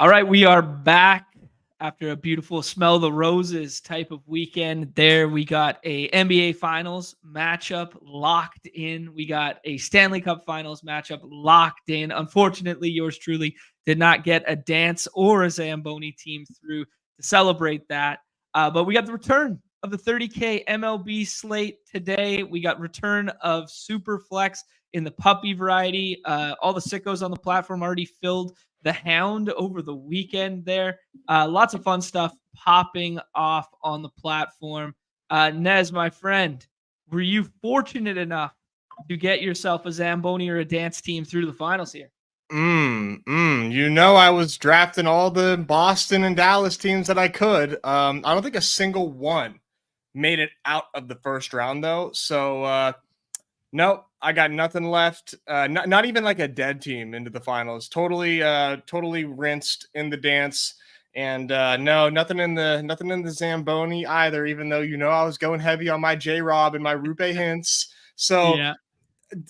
All right, we are back after a beautiful smell the roses type of weekend. There we got a NBA Finals matchup locked in. We got a Stanley Cup Finals matchup locked in. Unfortunately, yours truly did not get a dance or a Zamboni team through to celebrate that. But we got the return of the 30K MLB slate today. We got return of SuperFLEX in the puppy variety. All the sickos on the platform already filled the Hound over the weekend there. Lots of fun stuff popping off on the platform. Nez, my friend, were you fortunate enough to get yourself a Zamboni or a dance team through the finals here? I was drafting all the Boston and Dallas teams that I could. I don't think a single one made it out of the first round, though. So, nope, I got nothing left. Not even like a dead team into the finals. Totally rinsed in the dance. And no, nothing in the Zamboni either. Even though I was going heavy on my J Rob and my Rupe hints. So Yeah.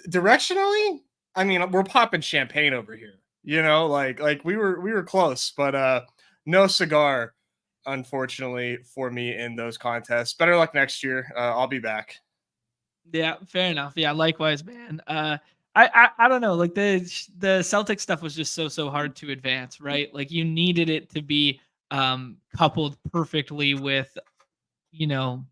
directionally, I mean, we're popping champagne over here. Like we were close, but no cigar, unfortunately, for me in those contests. Better luck next year. I'll be back. Yeah, fair enough. Yeah, likewise, man. I don't know. Like the Celtic stuff was just so hard to advance, right? Like you needed it to be coupled perfectly with, you know,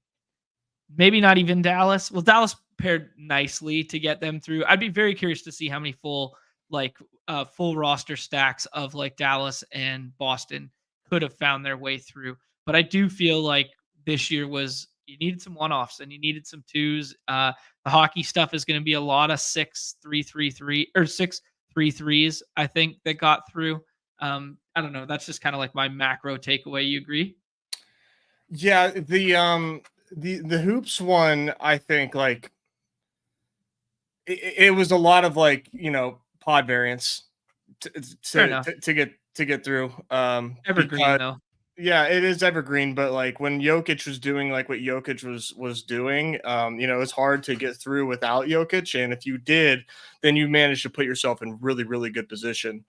maybe not even Dallas. Well, Dallas paired nicely to get them through. I'd be very curious to see how many full roster stacks of like Dallas and Boston could have found their way through. But I do feel like this year was you needed some one-offs and you needed some twos. The hockey stuff is going to be a lot of 6-3-3-3 or 6-3-3s, I think, that got through. I don't know. That's just kind of like my macro takeaway. You agree? Yeah, the hoops one, I think, like it was a lot of like pod variants to Fair to, enough. to, to get to get through. Evergreen Because though. yeah, it is evergreen, but like when Jokic was doing like what Jokic was doing, it's hard to get through without Jokic, and if you did, then you managed to put yourself in really really good position.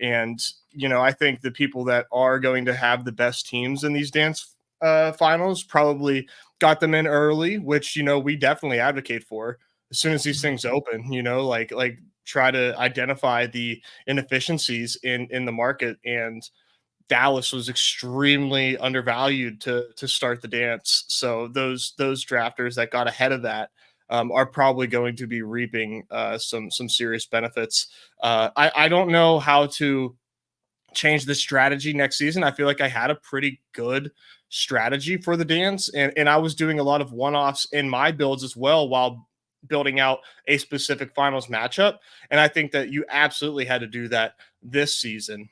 And I think the people that are going to have the best teams in these dance finals probably got them in early, which we definitely advocate for. As soon as these Mhm. things open, like try to identify the inefficiencies in the market. And Dallas was extremely undervalued to start the dance. So those drafters that got ahead of that are probably going to be reaping some serious benefits. I don't know how to change the strategy next season. I feel like I had a pretty good strategy for the dance, and I was doing a lot of one-offs in my builds as well while building out a specific finals matchup. And I think that you absolutely had to do that this season.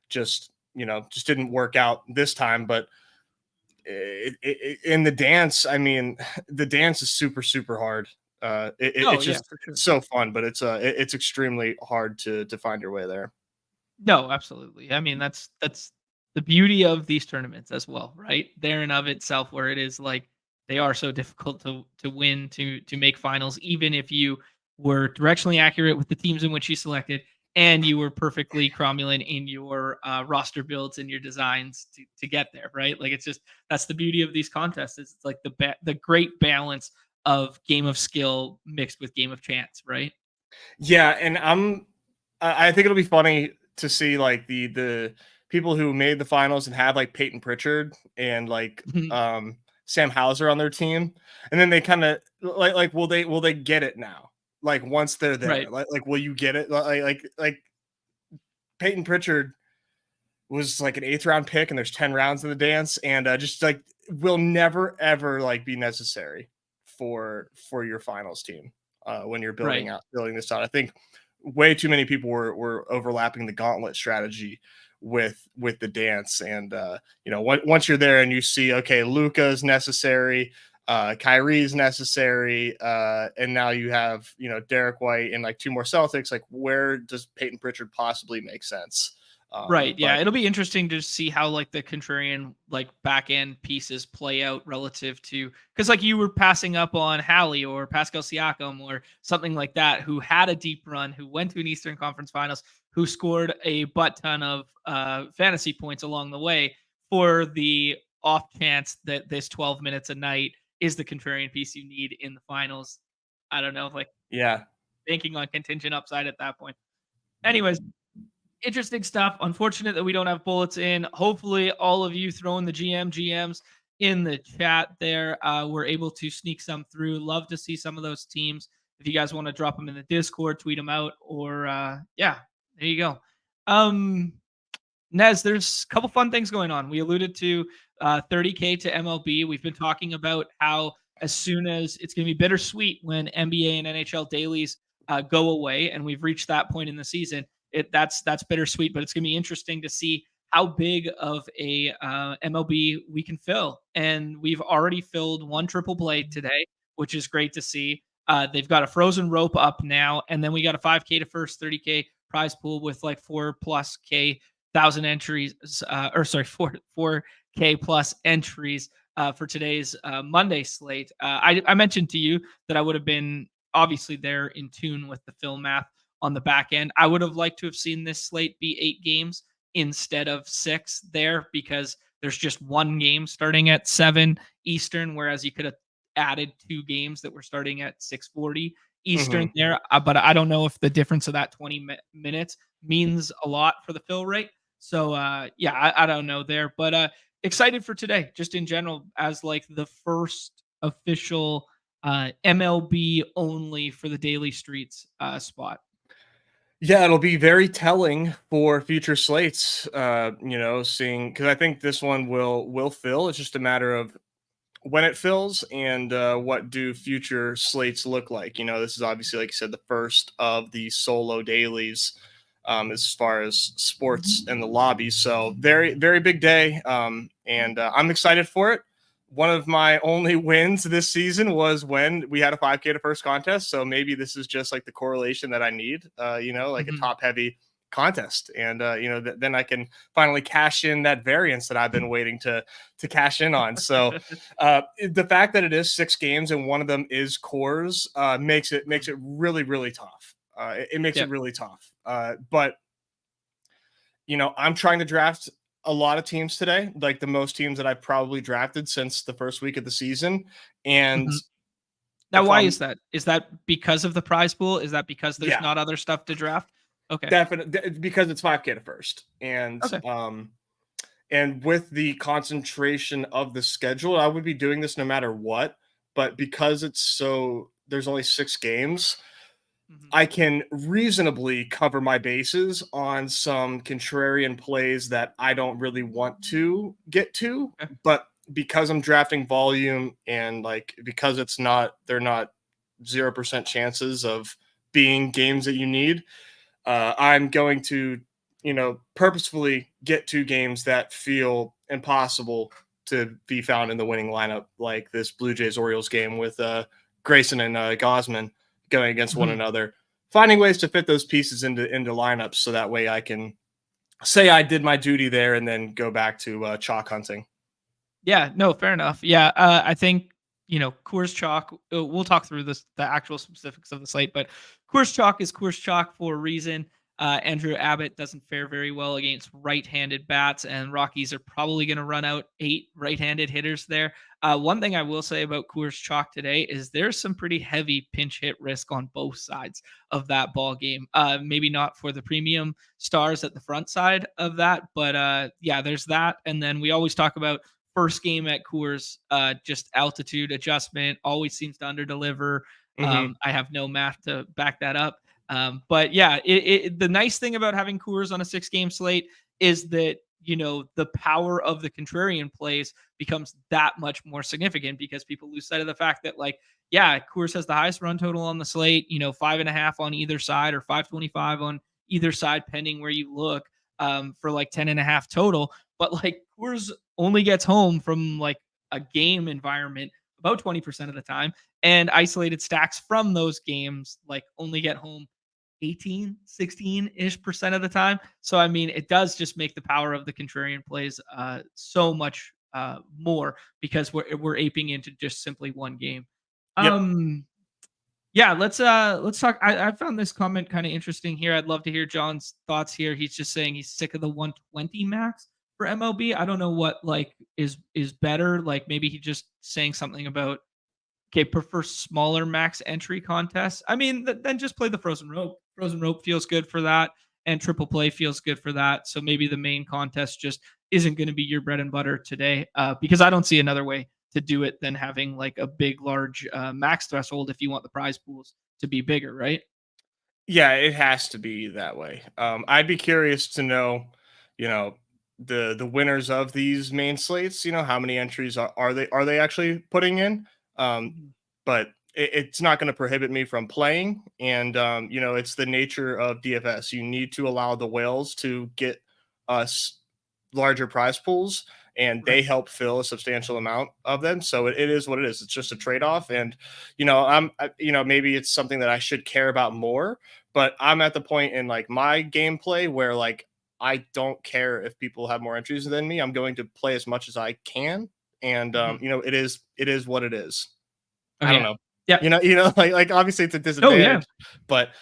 Just didn't work out this time. But in the dance, I mean, the dance is super hard. Oh It's yeah, just for sure. so fun, but it's extremely hard to find your way there. No, absolutely. I mean, that's the beauty of these tournaments as well, right? There and of itself, where it is like they are so difficult to win, to make finals, even if you were directionally accurate with the teams in which you selected, and you were perfectly cromulent in your roster builds and your designs to get there, right? Like it's just that's the beauty of these contests. It's like the great balance of game of skill mixed with game of chance, right? Yeah, and I think it'll be funny to see like the people who made the finals and have like Peyton Pritchard and like Sam Hauser on their team, and then they kind of like will they get it now? Like once they're there, Right. like will you get it? Like Peyton Pritchard was like an eighth round pick, and there's 10 rounds in the dance, and just like will never ever like be necessary for your finals team when you're Right. building this out. I think way too many people were overlapping the gauntlet strategy with the dance. And once you're there and you see, okay, Luka is necessary, Kyrie's necessary, and now you have Derek White and like two more Celtics. Like, where does Peyton Pritchard possibly make sense? Right. Yeah. But It'll be interesting to see how like the contrarian like back end pieces play out relative to because like you were passing up on Hallie or Pascal Siakam or something like that who had a deep run, who went to an Eastern Conference Finals, who scored a butt ton of fantasy points along the way for the off chance that this 12 minutes a night is the contrarian piece you need in the finals. I don't know, like yeah, banking on contingent upside at that point. Anyways, interesting stuff. Unfortunate that we don't have bullets in. Hopefully, all of you throwing the GMs in the chat there were able to sneak some through. Love to see some of those teams. If you guys want to drop them in the Discord, tweet them out, or yeah, there you go. Nez, there's a couple fun things going on. We alluded to 30K to MLB. We've been talking about how as soon as it's going to be bittersweet when NBA and NHL dailies go away, and we've reached that point in the season. That's bittersweet, but it's going to be interesting to see how big of a MLB we can fill. And we've already filled one triple play today, which is great to see. They've got a frozen rope up now, and then we got a 5K to first 30K prize pool with like 4+ K thousand entries, or sorry, 4K plus entries for today's Monday slate. I mentioned to you that I would have been obviously there in tune with the fill math on the back end. I would have liked to have seen this slate be 8 games instead of 6 there because there's just one game starting at 7 Eastern, whereas you could have added 2 games that were starting at 6:40 Eastern there. But I don't know if the difference of that 20 minutes means a lot for the fill rate. So yeah, I don't know there, but excited for today, just in general, as like the first official MLB only for the Daily Streets spot. Yeah, it'll be very telling for future slates. Seeing because I think this one will fill. It's just a matter of when it fills and what do future slates look like. This is obviously, like you said, the first of the solo dailies as far as sports in the lobby. So very, very big day. And I'm excited for it. One of my only wins this season was when we had a 5K to first contest. So maybe this is just like the correlation that I need, like a top heavy contest. And, then I can finally cash in that variance that I've been waiting to cash in on. So the fact that it is 6 games and one of them is cores makes it really, really tough. It makes it really tough. But I'm trying to draft a lot of teams today, like the most teams that I've probably drafted since the first week of the season. And now, why is that? Is that because of the prize pool? Is that because there's not other stuff to draft? Okay. Definitely, because it's 5K to first. And and with the concentration of the schedule, I would be doing this no matter what. But because there's only 6 games, I can reasonably cover my bases on some contrarian plays that I don't really want to get to. But because I'm drafting volume and because they're not 0% chances of being games that you need, I'm going to, purposefully get 2 games that feel impossible to be found in the winning lineup, like this Blue Jays Orioles game with Grayson and Gosman going against one another, finding ways to fit those pieces into lineups so that way I can say I did my duty there and then go back to chalk hunting. Yeah, no, fair enough. Yeah, I think Coors Chalk. We'll talk through the actual specifics of the slate, but Coors Chalk is Coors Chalk for a reason. Andrew Abbott doesn't fare very well against right-handed bats, and Rockies are probably going to run out 8 right-handed hitters there. One thing I will say about Coors Chalk today is there's some pretty heavy pinch hit risk on both sides of that ball game. Maybe not for the premium stars at the front side of that, but yeah, there's that. And then we always talk about first game at Coors, just altitude adjustment always seems to underdeliver. I have no math to back that up. But yeah, the nice thing about having Coors on a 6-game slate is that, the power of the contrarian plays becomes that much more significant because people lose sight of the fact that Coors has the highest run total on the slate, 5.5 on either side or 525 on either side, pending where you look, for 10.5 total. But Coors only gets home from a game environment about 20% of the time, and isolated stacks from those games only get home 18, 16-ish% of the time. So, I mean, it does just make the power of the contrarian plays so much more because we're aping into just simply one game. Yep. Yeah, let's talk. I found this comment kind of interesting here. I'd love to hear John's thoughts here. He's just saying he's sick of the 120 max for MLB. I don't know what like is better. Like maybe he just saying something about okay, prefer smaller max entry contests. I mean, then just play the frozen rope. Frozen rope feels good for that, and triple play feels good for that. So maybe the main contest just isn't going to be your bread and butter today, because I don't see another way to do it than having like a big, large max threshold if you want the prize pools to be bigger, right? Yeah, it has to be that way. I'd be curious to know, you know, the winners of these main slates. You know, how many entries are they actually putting in? Um, Mhm. but it's not going to prohibit me from playing. And you know, it's the nature of DFS. You need to allow the whales to get us larger prize pools, and they Right. help fill a substantial amount of them. So it is what it is. It's just a trade off. And you know, maybe it's something that I should care about more. But I'm at the point in like my gameplay where like I don't care if people have more entries than me. I'm going to play as much as I can, and Mhm. you know, it is what it is. I Okay. don't Yeah. know. Yeah. Like obviously it's a Oh yeah. disadvantage, but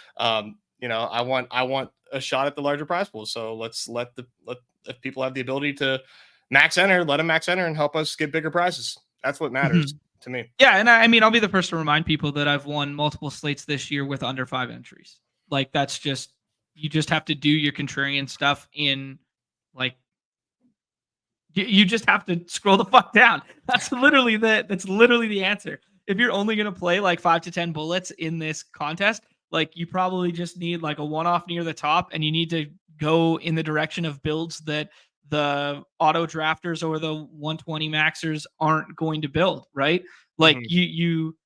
you know, I want a shot at the larger prize pool. So let's let if people have the ability to max enter, let them max enter and help us get bigger prizes. That's what matters Mhm. to me. Yeah, and I mean, I'll be the first to remind people that I've won multiple slates this year with under 5 entries. Like, that's just you just have to do your contrarian stuff in, like you just have to scroll the fuck down. That's literally the answer. If you're only gonna play, like, 5 to 10 bullets in this contest, like, you probably just need, like, a one-off near the top, and you need to go in the direction of builds that the auto drafters or the 120 maxers aren't going to build, right? Like, Mhm. you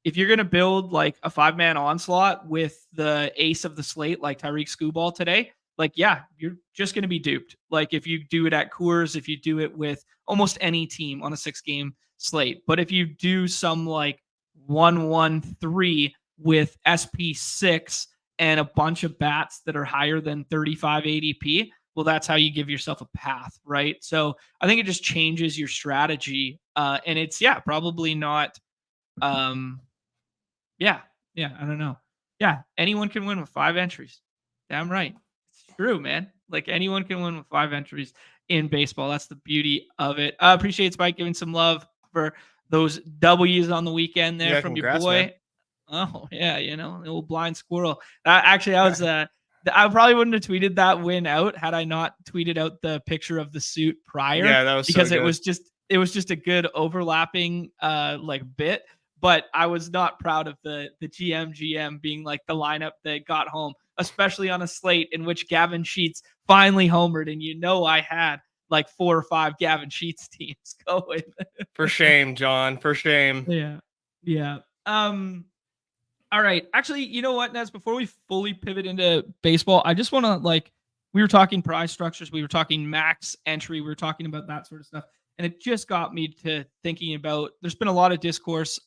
if you're gonna build like a 5-man onslaught with the ace of the slate, like Tyreek Skubal today, like yeah, you're just gonna be duped. Like if you do it at Coors, if you do it with almost any team on a 6-game slate. But if you do some like 1-1-3 with SP6 and a bunch of bats that are higher than 35 ADP, well, that's how you give yourself a path, right? So I think it just changes your strategy. And it's yeah, probably not um yeah, yeah, I don't know. Yeah, anyone can win with 5 entries. Damn right. It's true, man. Like, anyone can win with 5 entries in baseball. That's the beauty of it. I appreciate Spike giving some love for those W's on the weekend there Yeah, from your congrats, man. boy. Oh, yeah, the old blind squirrel. Actually, I probably wouldn't have tweeted that win out had I not tweeted out the picture of the suit prior Yeah, that was so because good. it was just a good overlapping, like, bit, but I was not proud of the GM being like the lineup that got home, especially on a slate in which Gavin Sheets finally homered, and I had like 4 or 5 Gavin Sheets teams going. For shame, John. For shame. Yeah, yeah. All right. Actually, you know what, Nez? Before we fully pivot into baseball, I just want to like we were talking prize structures, we were talking max entry, we were talking about that sort of stuff, and it just got me to thinking about. There's been a lot of discourse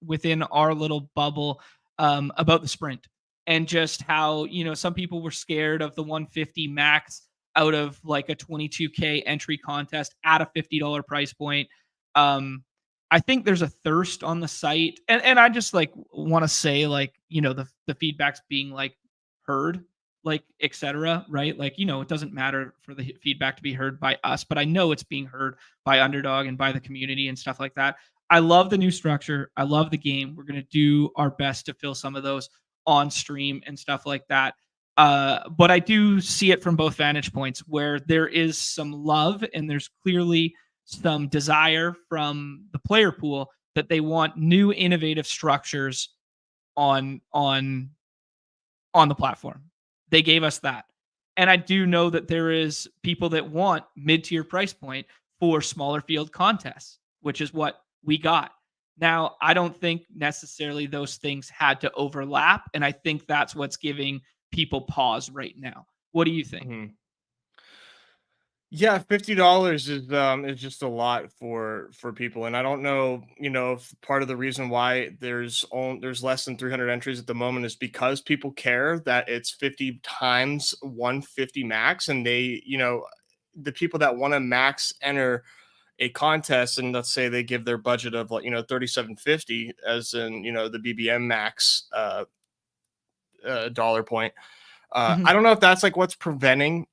within our little bubble about the sprint and just how some people were scared of the 150 max out of like a 22K entry contest at a $50 price point. I think there's a thirst on the site, and I just like want to say like the feedback's being like heard, like etc. Right? Like it doesn't matter for the feedback to be heard by us, but I know it's being heard by Underdog and by the community and stuff like that. I love the new structure. I love the game. We're gonna do our best to fill some of those on stream and stuff like that. But I do see it from both vantage points where there is some love and there's clearly some desire from the player pool that they want new innovative structures on on on the platform. They gave us that. And I do know that there is people that want mid-tier price point for smaller field contests, which is what we got. Now, I don't think necessarily those things had to overlap, and I think that's what's giving people pause right now. What do you think? Mhm. Yeah, $50 is just a lot for people, and I don't know, if part of the reason why there's less than 300 entries at the moment is because people care that it's 50 times 150 max, and the people that want to max enter a contest, and let's say they give their budget of, like, 3750 as in, the BBM max dollar point. I Mhm. don't know if that's like what's preventing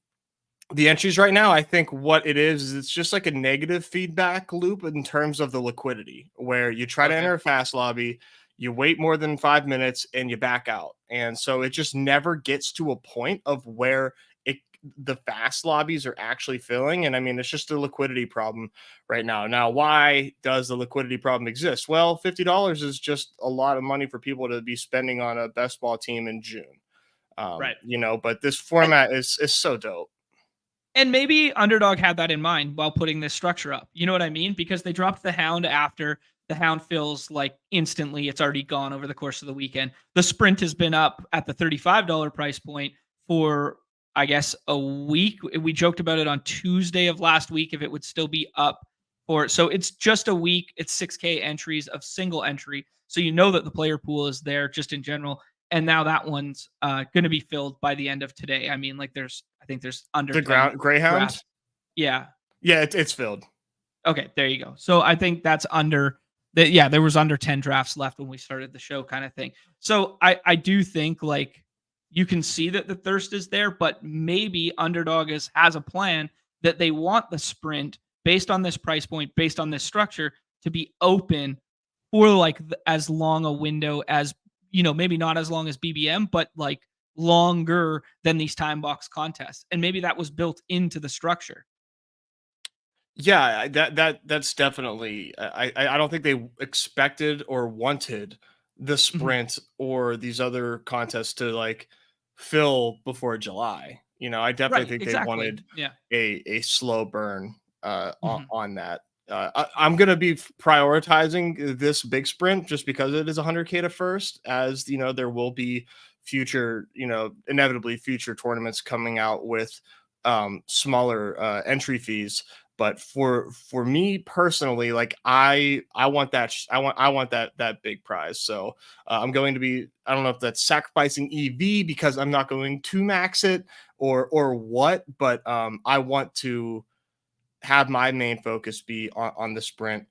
the entries right now. I think what it is it's just like a negative feedback loop in terms of the liquidity, where you try to Okay. enter a fast lobby, you wait more than 5 minutes, and you back out. And so it just never gets to a point of where the fast lobbies are actually filling. And I mean, it's just a liquidity problem right now. Now, why does the liquidity problem exist? Well, $50 is just a lot of money for people to be spending on a best ball team in June. Right. But this And format is so dope. And maybe Underdog had that in mind while putting this structure up. You know what I mean? Because they dropped the Hound after the Hound fills like instantly. It's already gone over the course of the weekend. The Sprint has been up at the $35 price point for, I guess, a week. We joked about it on Tuesday of last week if it would still be up for. So it's just a week. It's 6K entries of single entry. So you know that the player pool is there just in general. And now that one's going to be filled by the end of today. I mean, like I think there's under The 10 ground Greyhound? drafts. Yeah. Yeah, it's filled. Okay, there you go. So I think that's under that. Yeah, there was under 10 drafts left when we started the show, kind of thing. So I do think like you can see that the thirst is there, but maybe Underdog has a plan that they want the sprint based on this price point, based on this structure, to be open for like as long a window as, maybe not as long as BBM, but like longer than these time box contests. And maybe that was built into the structure. Yeah, that's definitely. I don't think they expected or wanted the Mhm. sprint or these other contests to like fill before July. I definitely Right, think they exactly. wanted Yeah. a slow burn Mhm. on that. I'm gonna be prioritizing this big sprint just because it is 100K to first, as there will be future, inevitably future tournaments coming out with smaller entry fees. But for me personally, like I want that big prize. So I'm going to be, I don't know if that's sacrificing EV because I'm not going to max it or what, but I want to have my main focus be on the sprint,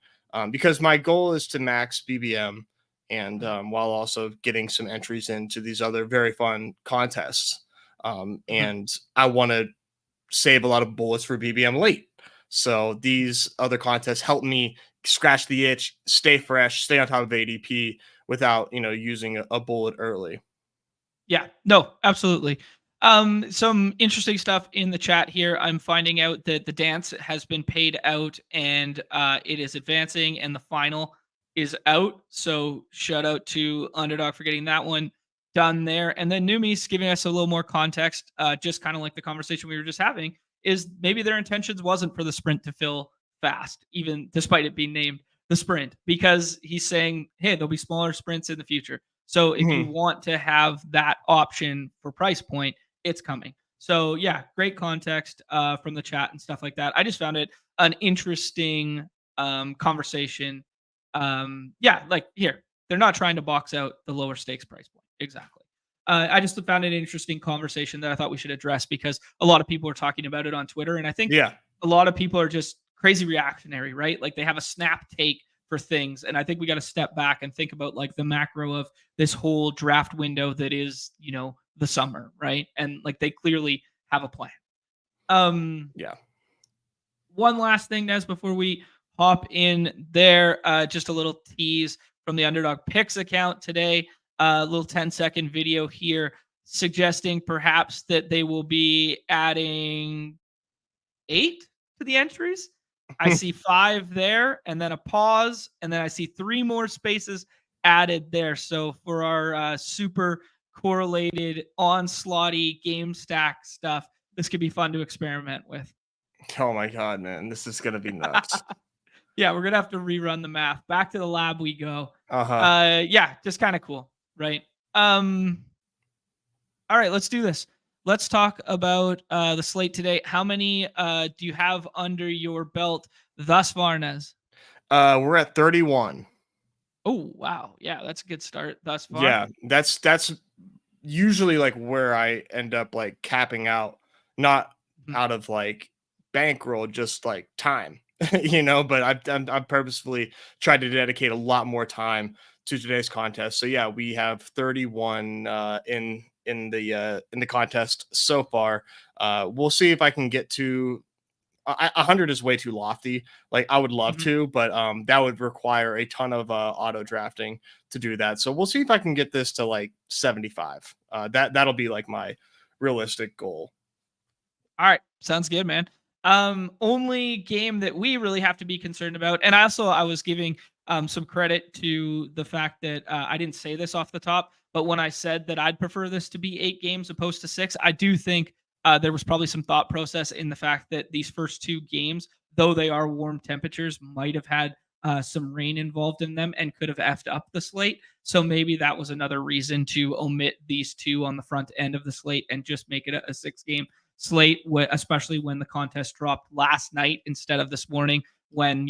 because my goal is to max BBM, and Mhm. while also getting some entries into these other very fun contests. Mhm. And I want to save a lot of bullets for BBM late. So these other contests help me scratch the itch, stay fresh, stay on top of ADP without using a bullet early. Yeah, no, absolutely. Some interesting stuff in the chat here. I'm finding out that the dance has been paid out and it is advancing, and the final is out. So shout out to Underdog for getting that one done there. And then Numi's giving us a little more context, just kind of like the conversation we were just having. Is maybe their intentions wasn't for the sprint to fill fast, even despite it being named the sprint, because he's saying, hey, there'll be smaller sprints in the future. So if you Mhm. want to have that option for price point, it's coming. So yeah, great context from the chat and stuff like that. I just found it an interesting conversation. Yeah, like here, they're not trying to box out the lower stakes price point. Exactly. I just found it an interesting conversation that I thought we should address because a lot of people are talking about it on Twitter. And I think Yeah. a lot of people are just crazy reactionary, right? Like they have a snap take for things. And I think we got to step back and think about like the macro of this whole draft window that is, the summer, right? And like they clearly have a plan. Um, Yeah. One last thing, Nez, before we hop in there, just a little tease from the Underdog Picks account today. A little 10-second video here suggesting perhaps that they will be adding 8 to the entries. I see 5 there, and then a pause, and then I see 3 more spaces added there. So for our super correlated onslaughty game stack stuff, this could be fun to experiment with. Oh my god, man, this is gonna be nuts. Yeah, we're gonna have to rerun the math. Back to the lab we go. Uh-huh. Yeah, just kind of cool, right? All right, let's do this. let's talk about the slate today. How many do you have under your belt thus far, Nez? We're at 31. Oh, wow. Yeah, that's a good start thus far. Yeah, that's usually like where I end up like capping out, not Mhm. out of like bankroll, just like time, But I've purposefully tried to dedicate a lot more time to today's contest. So yeah, we have 31 in the contest so far. We'll see if I can get to 100 is way too lofty. Like I would love Mhm. to, but that would require a ton of auto drafting to do that. So we'll see if I can get this to like 75. That'll be like my realistic goal. All right, sounds good, man. Only game that we really have to be concerned about, and also I was giving some credit to the fact that I didn't say this off the top, but when I said that I'd prefer this to be 8 games opposed to 6, I do think there was probably some thought process in the fact that these first 2 games, though they are warm temperatures, might have had some rain involved in them and could have effed up the slate. So maybe that was another reason to omit these 2 on the front end of the slate and just make it a 6 game slate, especially when the contest dropped last night instead of this morning when,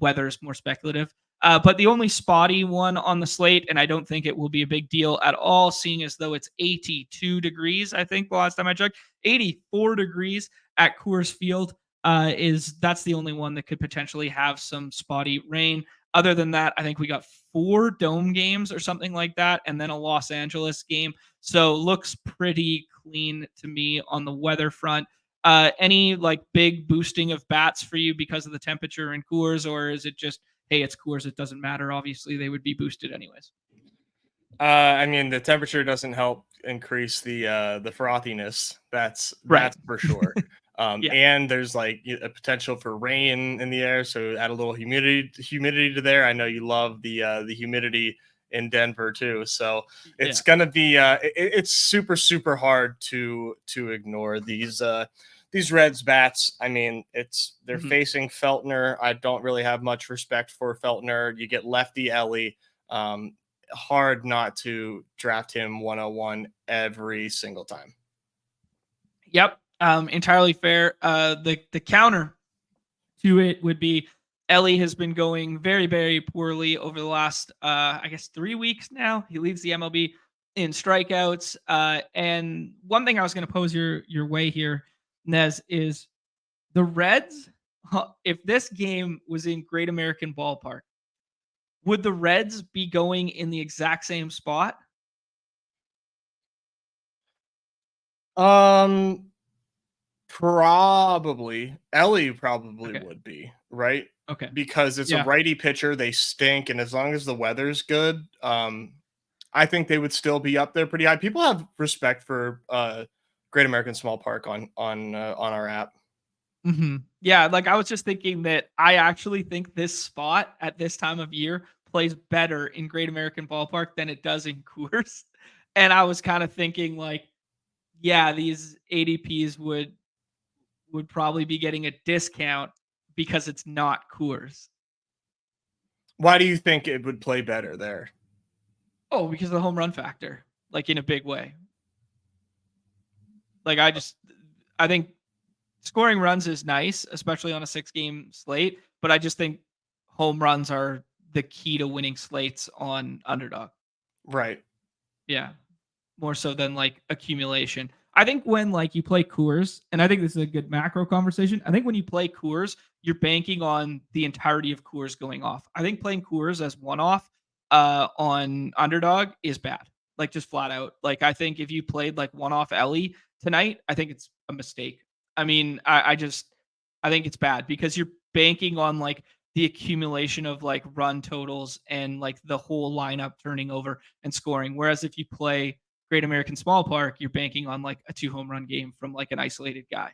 weather is more speculative. But the only spotty one on the slate, and I don't think it will be a big deal at all, seeing as though it's 82 degrees, I think the last time I checked, 84 degrees at Coors Field that's the only one that could potentially have some spotty rain. Other than that, I think we got 4 dome games or something like that, and then a Los Angeles game. So looks pretty clean to me on the weather front. Any like big boosting of bats for you because of the temperature in Coors, or is it just, hey, it's Coors, it doesn't matter? Obviously, they would be boosted anyways. I mean, the temperature doesn't help increase the frothiness. Right. That's for sure. Yeah. And there's like a potential for rain in the air, so add a little humidity to there. I know you love the humidity in Denver too, so Yeah. it's gonna be it's super hard to ignore these Reds bats. I mean, they're Mhm. facing Feltner. I don't really have much respect for Feltner. You get lefty Ellie. Hard not to draft him 101 every single time. Yep. Entirely fair. The counter to it would be Ellie has been going very, very poorly over the last, I guess, 3 weeks now. He leads the MLB in strikeouts. And one thing I was going to pose your way here, Nez, is the Reds. If this game was in Great American Ballpark, would the Reds be going in the exact same spot? Um, Probably Ellie probably Okay. would be right Okay. because it's a Yeah. righty pitcher. They stink, and as long as the weather's good, I think they would still be up there pretty high. People have respect for Great American Small Park on our app. Yeah, like I was just thinking that I actually think this spot at this time of year plays better in Great American Ballpark than it does in Coors. And I was kind of thinking like, yeah, these ADPs would probably be getting a discount because it's not Coors. Why do you think it would play better there? Oh, because of the home run factor, like in a big way. Like I think scoring runs is nice, especially on a 6 game slate, but I just think home runs are the key to winning slates on Underdog. Right. Yeah. More so than like accumulation. I think when like you play Coors, and I think this is a good macro conversation. I think when you play Coors, you're banking on the entirety of Coors going off. I think playing Coors as one off on Underdog is bad. Like just flat out. Like I think if you played like one off Ellie tonight, I think it's a mistake. I mean, I think it's bad because you're banking on like the accumulation of like run totals and like the whole lineup turning over and scoring. Whereas if you play Great American Small Park, you're banking on like a 2 home run game from like an isolated guy.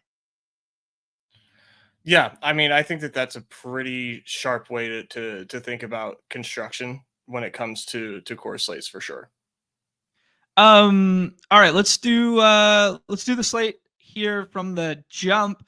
Yeah, I mean, I think that's a pretty sharp way to think about construction when it comes to core slates for sure. All right, let's do the slate here from the jump.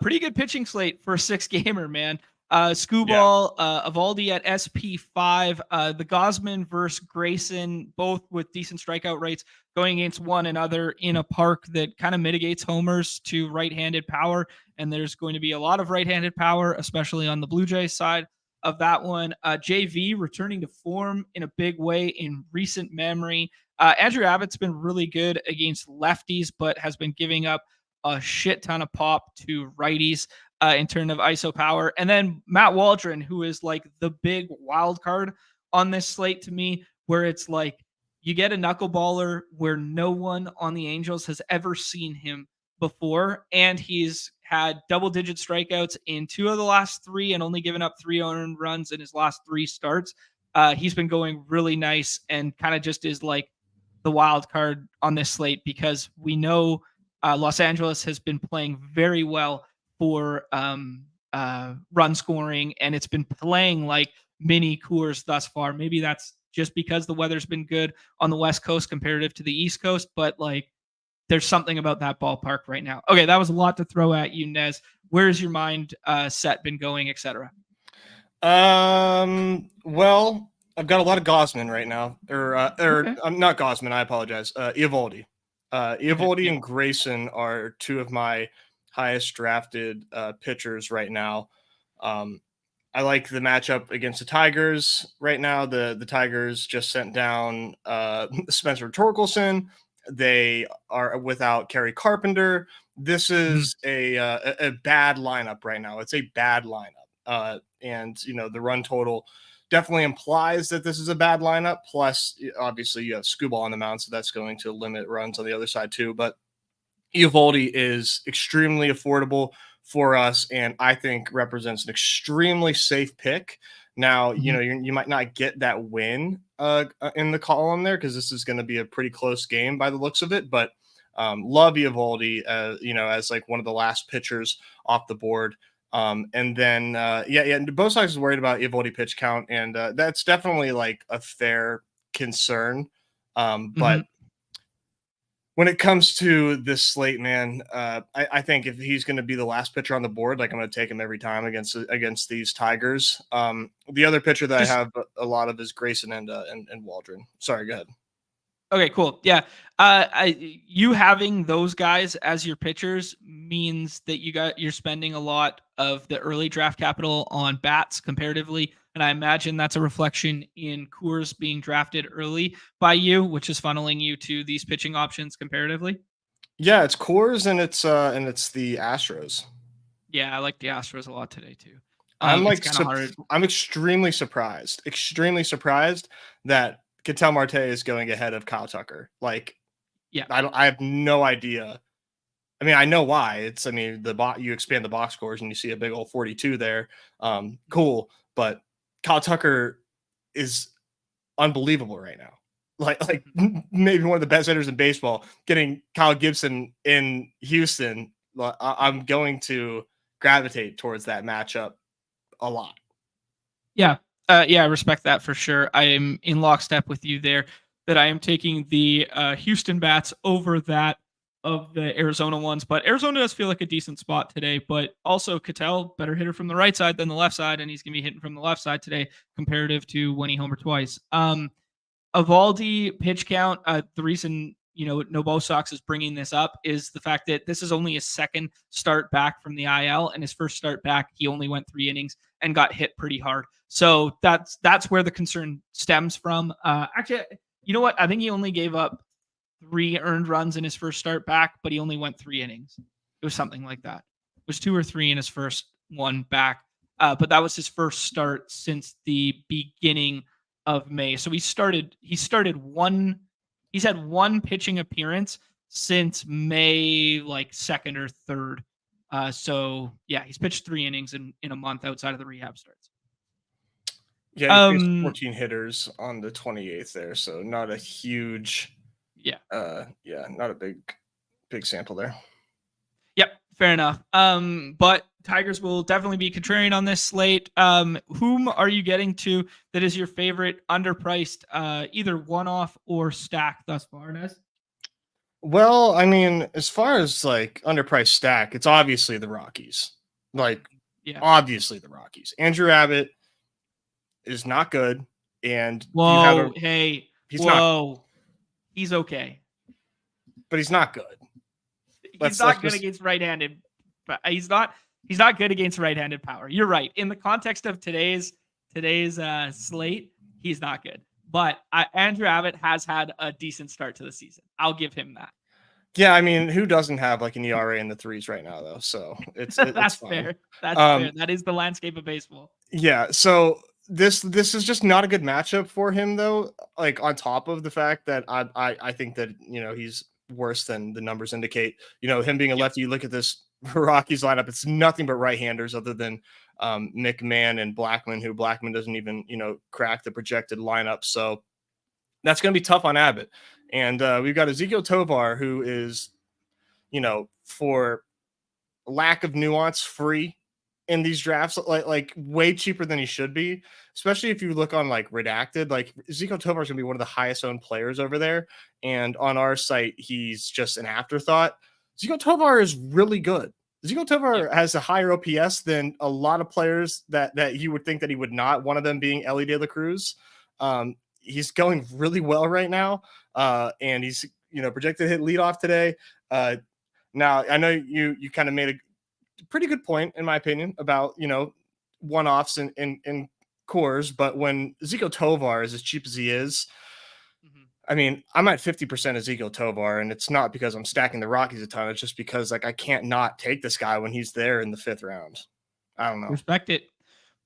Pretty good pitching slate for a 6 gamer, man. Scuball, Evaldi at SP5, the Gosman versus Grayson, both with decent strikeout rates, going against one another in a park that kind of mitigates homers to right-handed power. And there's going to be a lot of right-handed power, especially on the Blue Jays side of that one. JV returning to form in a big way in recent memory. Andrew Abbott's been really good against lefties, but has been giving up a shit ton of pop to righties in terms of ISO power. And then Matt Waldron, who is like the big wild card on this slate to me, where it's like you get a knuckleballer where no one on the Angels has ever seen him before, and he's had double-digit strikeouts in 2 of the last 3 and only given up 3 earned runs in his last 3 starts. He's been going really nice and kind of just is like the wild card on this slate because we know Los Angeles has been playing very well for run scoring, and it's been playing like mini Coors thus far. Maybe that's just because the weather's been good on the West Coast comparative to the East Coast, but like there's something about that ballpark right now. Okay, that was a lot to throw at you, Nez. Where's your mind set been going, etc.? Well, I've got a lot of Gosman right now, Okay. I'm not Gosman. I apologize. Evaldi. Evaldi Okay. and Grayson are 2 of my highest drafted pitchers right now. I like the matchup against the Tigers right now. The Tigers just sent down Spencer Torkelson. They are without Kerry Carpenter. This is a bad lineup right now. It's a bad lineup. And, the run total definitely implies that this is a bad lineup. Plus, obviously, you have Scuball on the mound, so that's going to limit runs on the other side too. But Evaldi is extremely affordable for us, and I think represents an extremely safe pick. Now, you might not get that win in the column there because this is going to be a pretty close game by the looks of it. But love Evaldi, as like one of the last pitchers off the board. And then, both sides is worried about Evaldi pitch count, and that's definitely like a fair concern. But when it comes to this slate, man, I think if he's going to be the last pitcher on the board, like I'm going to take him every time against these Tigers. The other pitcher that I have a lot of is Grayson and Waldron. Sorry, go ahead. Okay, cool. Yeah. You having those guys as your pitchers means that you're spending a lot of the early draft capital on bats comparatively. And I imagine that's a reflection in Coors being drafted early by you, which is funneling you to these pitching options comparatively. Yeah, it's Coors and it's the Astros. Yeah, I like the Astros a lot today too. I'm it's kind of hard. I'm extremely surprised that Ketel Marte is going ahead of Kyle Tucker. Like, yeah, I have no idea. I mean, I know why. You expand the box scores and you see a big old 42 there. Cool. But Kyle Tucker is unbelievable right now. Like maybe one of the best hitters in baseball. Getting Kyle Gibson in Houston, I'm going to gravitate towards that matchup a lot. Yeah. I respect that for sure. I am in lockstep with you there that I am taking the Houston bats over that of the Arizona ones, but Arizona does feel like a decent spot today, but also Ketel, better hitter from the right side than the left side, and he's going to be hitting from the left side today comparative to when he homered twice. Evaldi pitch count, the reason No Bo Sox is bringing this up is the fact that this is only his second start back from the IL, and his first start back, he only went 3 innings and got hit pretty hard. So that's where the concern stems from. Actually, you know what? I think he only gave up 3 earned runs in his first start back, but he only went 3 innings. It was something like that. It was 2 or 3 in his first one back, but that was his first start since the beginning of May. So he's had one pitching appearance since May, like 2nd or 3rd. So yeah, he's pitched 3 innings in a month outside of the rehab starts. Yeah, he's 14 hitters on the 28th there, so not a huge. Yeah. Not a big sample there. Yep, fair enough. But Tigers will definitely be contrarian on this slate. Whom are you getting to that is your favorite underpriced, either one-off or stack thus far, Nez? Well, I mean, as far as like underpriced stack, it's obviously the Rockies. Like Yeah. Obviously the Rockies. Andrew Abbott is not good, and Whoa, he's not, he's okay. but he's not good. He's not good against right-handed, but he's not good against right-handed power. You're right. In the context of today's slate, he's not good. But Andrew Abbott has had a decent start to the season. I'll give him that. Yeah, I mean, who doesn't have like an ERA in the threes right now, though? So it's That's fine. fair. That's fair. That is the landscape of baseball. Yeah. So this is just not a good matchup for him, though. Like on top of the fact that I think that he's worse than the numbers indicate. Him being a lefty. You look at this Rockies lineup; it's nothing but right-handers, other than McMahon and Blackman, who Blackman doesn't even crack the projected lineup. So that's going to be tough on Abbott. And we've got Ezequiel Tovar, who is, for lack of nuance, free in these drafts, like way cheaper than he should be, especially if you look on like Redacted. Like Ezequiel Tovar is going to be one of the highest owned players over there. And on our site, he's just an afterthought. Ezequiel Tovar is really good. Ezequiel Tovar has a higher OPS than a lot of players that you would think that he would not, one of them being Elly De La Cruz. He's going really well right now. And he's, projected to hit leadoff today. Now I know you kind of made a pretty good point, in my opinion, about, one-offs in cores, but when Ezequiel Tovar is as cheap as he is, I mean, I'm at 50% Ezequiel Tovar, and it's not because I'm stacking the Rockies a ton. It's just because like I can't not take this guy when he's there in the 5th round. I don't know. Respect it.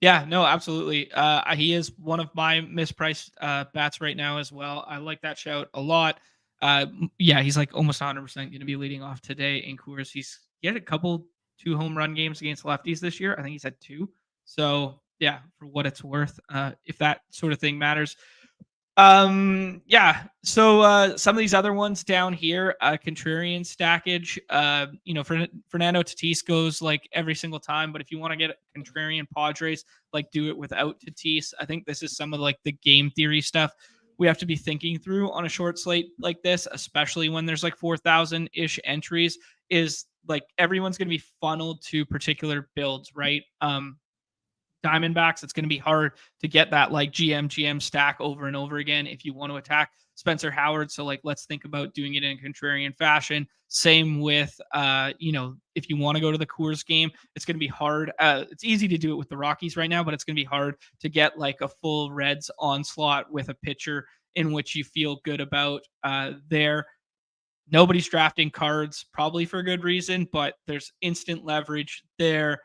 Yeah, no, absolutely. He is one of my mispriced bats right now as well. I like that shout a lot. Yeah, he's like almost 100% going to be leading off today in Coors. He had a couple 2 home run games against lefties this year. I think he's had 2. So yeah, for what it's worth, if that sort of thing matters. Yeah. So some of these other ones down here, contrarian stackage. Fernando Tatis goes like every single time, but if you want to get contrarian Padres, like do it without Tatis. I think this is some of like the game theory stuff we have to be thinking through on a short slate like this, especially when there's like 4,000 ish entries. Is like everyone's going to be funneled to particular builds, right? Diamondbacks, it's going to be hard to get that like GM stack over and over again if you want to attack Spencer Howard. So like, let's think about doing it in a contrarian fashion. Same with, if you want to go to the Coors game, it's going to be hard. It's easy to do it with the Rockies right now, but it's going to be hard to get like a full Reds onslaught with a pitcher in which you feel good about there. Nobody's drafting Cards, probably for a good reason, but there's instant leverage there.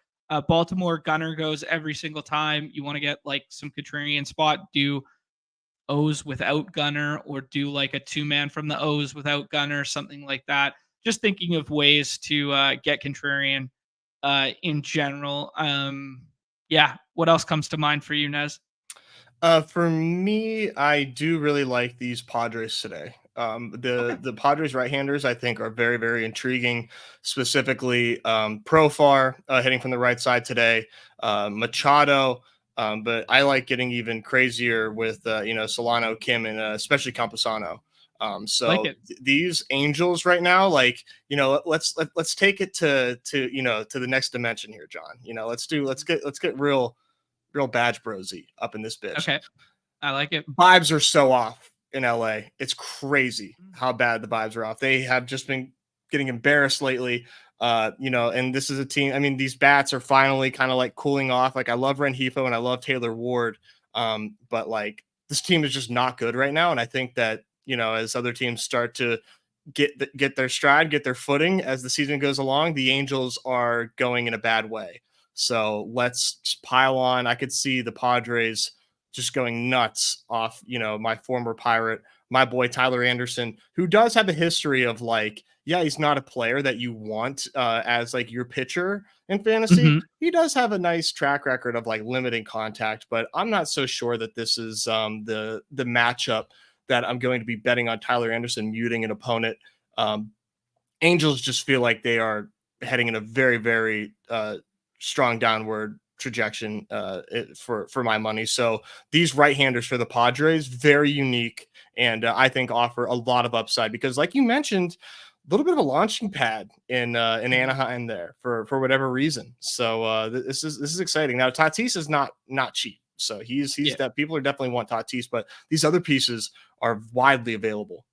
Baltimore Gunner goes every single time. You want to get like some contrarian spot, do O's without Gunner, or do like a 2-man from the O's without Gunner, something like that. Just thinking of ways to get contrarian in general. Yeah. What else comes to mind for you, Nez? For me, I do really like these Padres today. The Padres right-handers, I think, are very, very intriguing. Specifically, Profar hitting from the right side today, Machado. But I like getting even crazier with Solano, Kim, and especially Campusano. These Angels right now, like let's take it to the next dimension here, John. Let's get real BadgeBrosy up in this bitch. Okay. I like it. Vibes are so off in LA. It's crazy how bad the vibes are off. They have just been getting embarrassed lately. And this is a team. I mean, these bats are finally kind of like cooling off. Like I love Rengifo and I love Taylor Ward. But like this team is just not good right now. And I think that, as other teams start to get their stride, get their footing as the season goes along, the Angels are going in a bad way. So let's just pile on. I could see the Padres just going nuts off, my former Pirate, my boy Tyler Anderson, who does have a history of like, yeah, he's not a player that you want as like your pitcher in fantasy. Mm-hmm. He does have a nice track record of like limiting contact, but I'm not so sure that this is the matchup that I'm going to be betting on Tyler Anderson muting an opponent. Angels just feel like they are heading in a very, very strong downward trajectory for my money. So these right-handers for the Padres, very unique, and I think offer a lot of upside because, like you mentioned, little bit of a launching pad in Anaheim there for whatever reason. So this is exciting. Now Tatis is not cheap. So he's that people are definitely want Tatis, but these other pieces are widely available.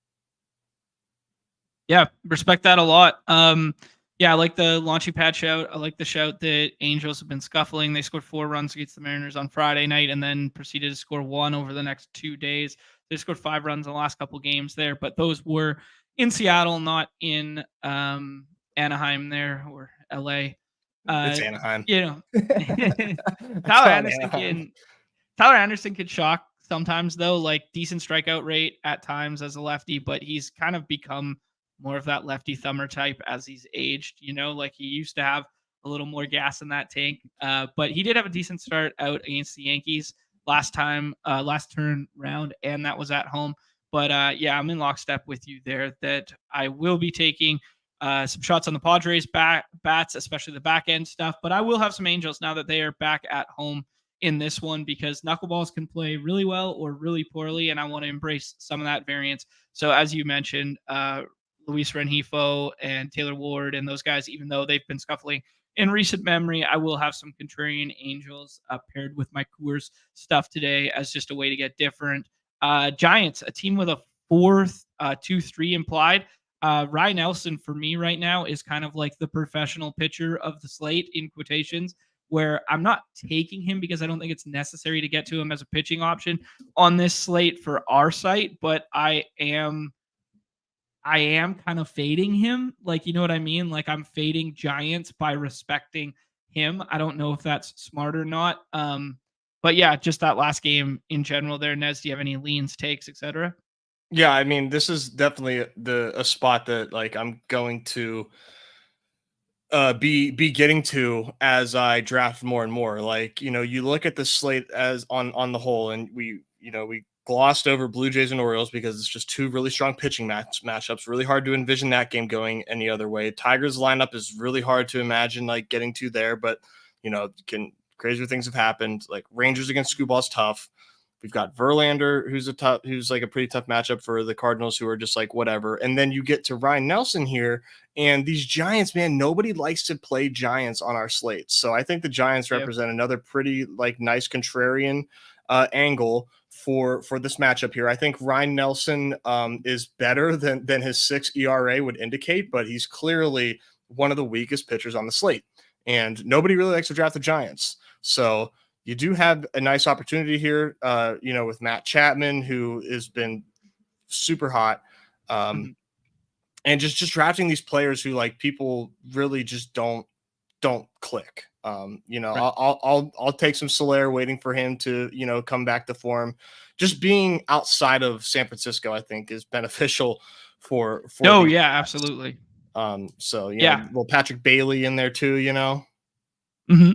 Yeah, respect that a lot. Yeah, I like the launching pad shout. I like the shout that Angels have been scuffling. They scored 4 runs against the Mariners on Friday night and then proceeded to score 1 over the next 2 days. They scored 5 runs in the last couple games there, but those were in Seattle, not in Anaheim there or LA. It's Anaheim. You know, Tyler Anderson could shock sometimes though, like decent strikeout rate at times as a lefty, but he's kind of become more of that lefty thumber type as he's aged, like he used to have a little more gas in that tank. But he did have a decent start out against the Yankees last turn round, and that was at home. But yeah, I'm in lockstep with you there that I will be taking some shots on the Padres bats, especially the back end stuff. But I will have some Angels now that they are back at home in this one because knuckleballs can play really well or really poorly, and I want to embrace some of that variance. So as you mentioned, Luis Rengifo and Taylor Ward and those guys, even though they've been scuffling in recent memory, I will have some contrarian Angels paired with my Coors stuff today as just a way to get different. Giants, a team with a 4th 2-3 implied. Ryan Nelson for me right now is kind of like the professional pitcher of the slate in quotations, where I'm not taking him because I don't think it's necessary to get to him as a pitching option on this slate for our site, but I am kind of fading him. Like, you know what I mean? Like I'm fading Giants by respecting him. I don't know if that's smart or not. But yeah, just that last game in general there. Nez, do you have any leans, takes, etc.? Yeah, I mean, this is definitely a spot that like I'm going to be getting to as I draft more and more. Like, you look at the slate as on the whole, and we glossed over Blue Jays and Orioles because it's just 2 really strong pitching matchups. Really hard to envision that game going any other way. Tigers lineup is really hard to imagine like getting to there, but crazier things have happened. Like Rangers against Screwball's tough. We've got Verlander, who's like a pretty tough matchup for the Cardinals, who are just like whatever. And then you get to Ryan Nelson here, and these Giants, man, nobody likes to play Giants on our slate. So I think the Giants represent another pretty like nice contrarian angle for this matchup here. I think Ryan Nelson is better than his 6 ERA would indicate, but he's clearly one of the weakest pitchers on the slate, and nobody really likes to draft the Giants. So you do have a nice opportunity here, with Matt Chapman, who has been super hot, and just drafting these players who like people really just don't click. Right. I'll take some Soler, waiting for him to come back to form. Just being outside of San Francisco, I think, is beneficial for. Oh yeah, guys. Absolutely. So little Patrick Bailey in there too. Mm-hmm.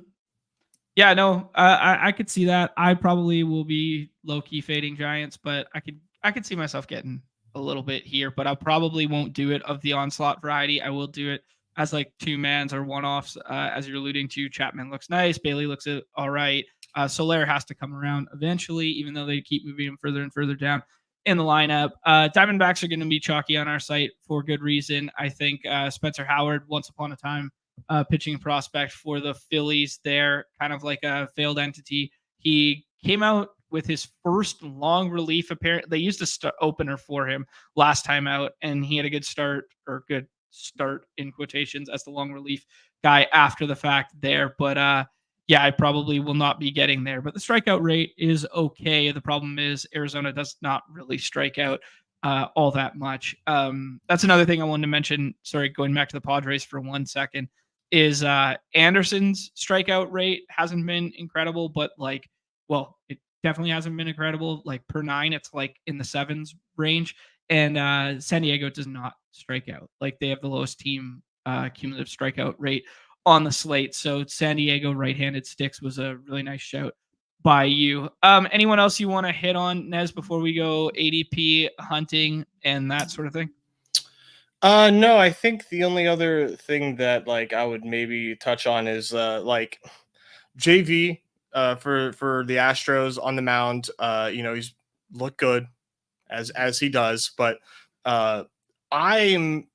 Yeah, no, I could see that. I probably will be low key fading Giants, but I could see myself getting a little bit here, but I probably won't do it of the onslaught variety. I will do it as like 2-mans or one-offs, as you're alluding to. Chapman looks nice. Bailey looks all right. Soler has to come around eventually, even though they keep moving him further and further down in the lineup. Diamondbacks are going to be chalky on our site for good reason. I think Spencer Howard, once upon a time, pitching prospect for the Phillies there, kind of like a failed entity. He came out with his first long relief. Apparently, they used a opener for him last time out, and he had a good start in quotations as the long relief guy after the fact there. But yeah, I probably will not be getting there. But the strikeout rate is okay. The problem is Arizona does not really strike out all that much. That's another thing I wanted to mention. Sorry, going back to the Padres for 1 second. Is Anderson's strikeout rate hasn't been incredible, but it definitely hasn't been incredible. Like per 9, it's like in the 7s range. And San Diego does not strike out. Like they have the lowest team cumulative strikeout rate on the slate. So San Diego right-handed sticks was a really nice shout by you. Anyone else you want to hit on, Nez, before we go ADP hunting and that sort of thing? No, I think the only other thing that like I would maybe touch on is like JV for the Astros on the mound. He's looked good as he does, but I'm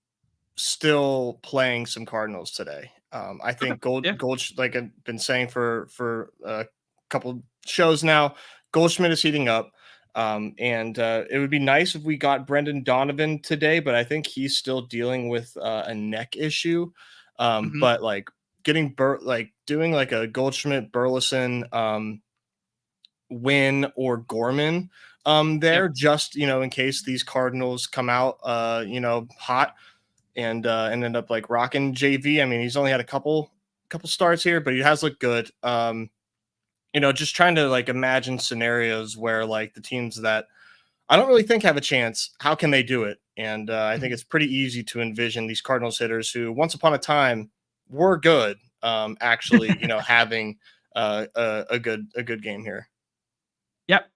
still playing some Cardinals today. I think Yeah. like I've been saying for a couple shows now, Goldschmidt is heating up. And it would be nice if we got Brendan Donovan today, but I think he's still dealing with a neck issue. But like getting doing like a Goldschmidt, Burleson, Win or Gorman there, just in case these Cardinals come out hot and end up like rocking JV. I mean, he's only had a couple starts here, but he has looked good. Just trying to like imagine scenarios where like the teams that I don't really think have a chance, how can they do it? And I think it's pretty easy to envision these Cardinals hitters who once upon a time were good, actually, having a good game here. Yep.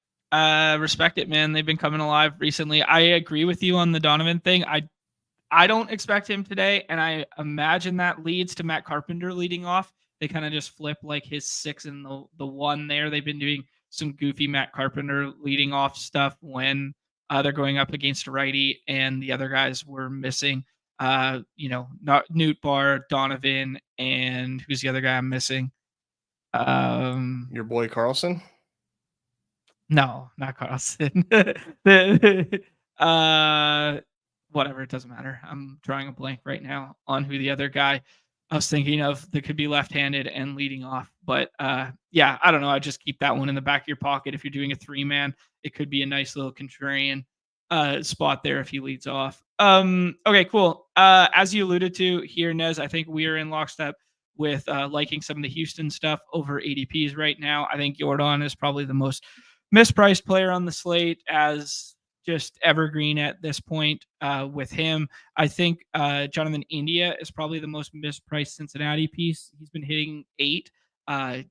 Respect it, man. They've been coming alive recently. I agree with you on the Donovan thing. I don't expect him today, and I imagine that leads to Matt Carpenter leading off. They kind of just flip like his 6 and the 1 there. They've been doing some goofy Matt Carpenter leading off stuff when they're going up against a righty and the other guys were missing. Not Newt Bar, Donovan, and who's the other guy I'm missing? Your boy Carlson? No, not Carlson. Whatever, it doesn't matter. I'm drawing a blank right now on who the other guy I was thinking of that could be left-handed and leading off. But yeah, I don't know. I just keep that one in the back of your pocket. If you're doing a 3-man, it could be a nice little contrarian spot there if he leads off. Okay, cool. As you alluded to here, Nez, I think we are in lockstep with liking some of the Houston stuff over ADPs right now. I think Jordan is probably the most mispriced player on the slate as just evergreen at this point with him. I think Jonathan India is probably the most mispriced Cincinnati piece. He's been hitting 8.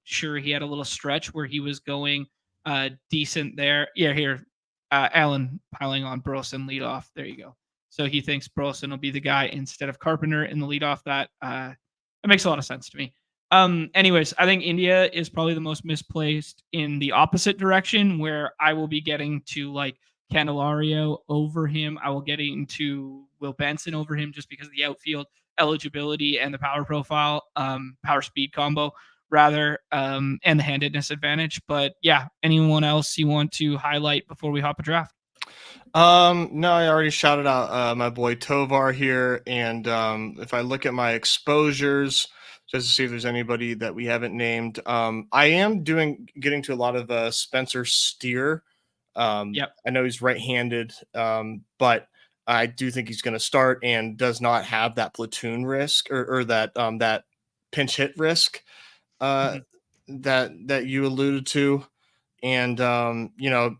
Sure, he had a little stretch where he was going decent there. Yeah, here, Allen piling on Burleson leadoff. There you go. So he thinks Burleson will be the guy instead of Carpenter in the leadoff. That makes a lot of sense to me. Anyways, I think India is probably the most misplaced in the opposite direction, where I will be getting to like Candelario over him. I will get into Will Benson over him just because of the outfield eligibility and the power profile, power speed combo rather, and the handedness advantage. But yeah, anyone else you want to highlight before we hop a draft? No, I already shouted out my boy Tovar here, and if I look at my exposures just to see if there's anybody that we haven't named, I am getting to a lot of Spencer Steer. Yep. I know he's right-handed, but I do think he's going to start and does not have that platoon risk or that pinch hit risk that you alluded to. And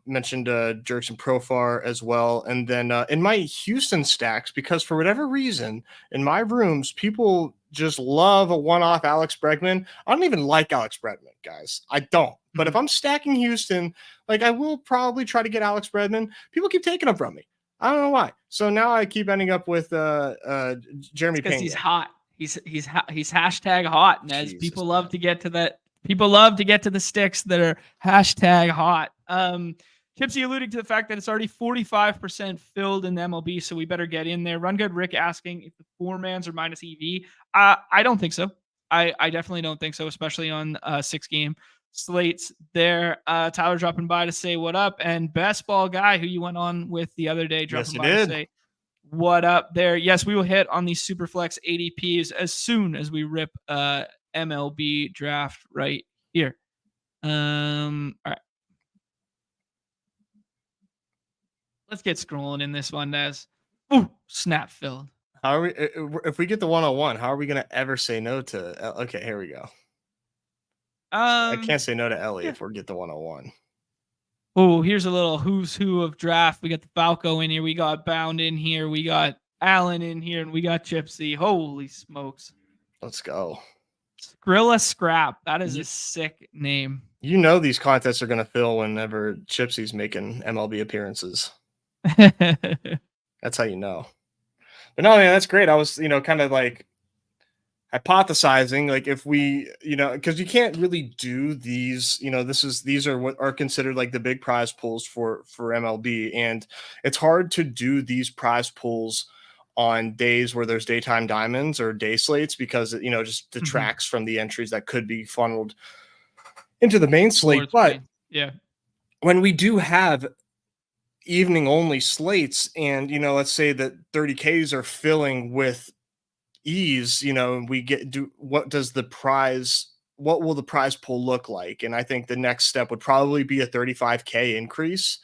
mentioned Jerkson Profar as well. And then in my Houston stacks, because for whatever reason in my rooms people just love a one-off Alex Bregman. I don't even like Alex Bregman, guys. I don't. But if I'm stacking Houston, like I will probably try to get Alex Bregman. People keep taking him from me. I don't know why. So now I keep ending up with Jeremy Pena. Because he's hot. He's hashtag hot, Nez. People love to get to that. People love to get to the sticks that are hashtag hot. Chipsy alluding to the fact that it's already 45% filled in the MLB, so we better get in there. Run Good Rick asking if the 4-mans are minus EV. I don't think so. I definitely don't think so, especially on 6-game slates there. Tyler dropping by to say what up, and Best Ball Guy, who you went on with the other day, dropping by to say what up there. Yes, we will hit on these SuperFLEX ADPs as soon as we rip MLB draft right here. All right. Let's get scrolling in this one, Nez. Ooh, snap filled. How are we? If we get the 101, how are we going to ever say no to? Okay, here we go. I can't say no to Ellie if we get the 101. Oh, here's a little who's who of draft. We got the Falco in here. We got Bound in here. We got Allen in here, and we got Chipsy. Holy smokes! Let's go. Skrilla Scrap. That is a sick name. You know these contests are going to fill whenever Chipsy's making MLB appearances. That's how you know. But no, man, that's great. I was, kind of like hypothesizing, like if we, because you can't really do these, these are what are considered like the big prize pools for MLB, and it's hard to do these prize pools on days where there's daytime diamonds or day slates, because it, just Mm-hmm. detracts from the entries that could be funneled into the main slate. Towards But main. Yeah. when we do have evening only slates, and let's say that 30Ks are filling with ease, we what will the prize pool look like? And I think the next step would probably be a 35K increase,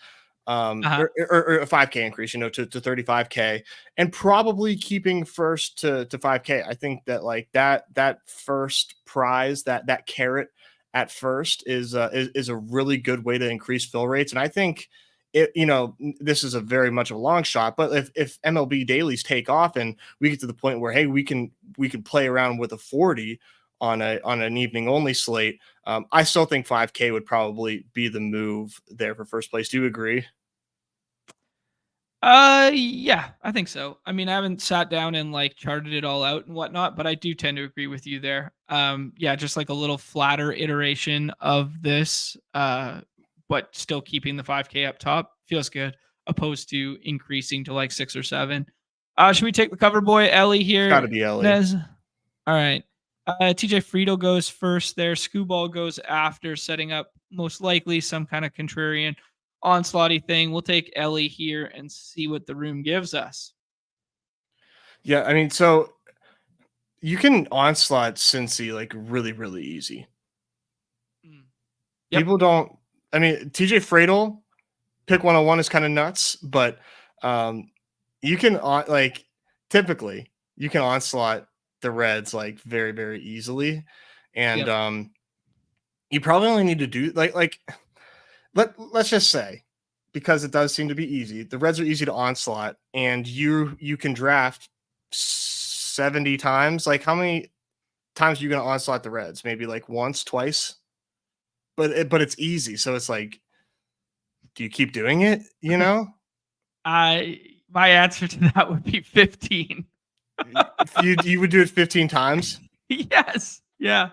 Uh-huh. or a 5K increase, to 35K, and probably keeping first to 5K. I think that like that first prize, that carrot at first is a really good way to increase fill rates. And I think this is a very much of a long shot, but if MLB dailies take off and we get to the point where, hey, we can play around with a 40 on an evening only slate, I still think 5K would probably be the move there for first place. Do you agree? Yeah, I think so. I mean, I haven't sat down and like charted it all out and whatnot, but I do tend to agree with you there. Yeah, just like a little flatter iteration of this, but still keeping the 5K up top feels good, opposed to increasing to like 6 or 7. Should we take the cover boy Ellie Got to here, be Ellie. Nez? All right. TJ Friedel goes first there. Scooball goes after, setting up most likely some kind of contrarian onslaughty thing. We'll take Ellie here and see what the room gives us. Yeah, I mean, so you can onslaught Cincy like really, really easy. Yep. People don't. I mean, TJ Friedel, pick 101 is kind of nuts, but you can typically you can onslaught the Reds like very, very easily, and Yep. you probably only need to do let's just say, because it does seem to be easy, the Reds are easy to onslaught, and you can draft 70 times. Like, how many times are you going to onslaught the Reds? Maybe like once, twice, but it's easy, so it's like, do you keep doing it? My answer to that would be 15. You would do it 15 times? Yes. Yeah.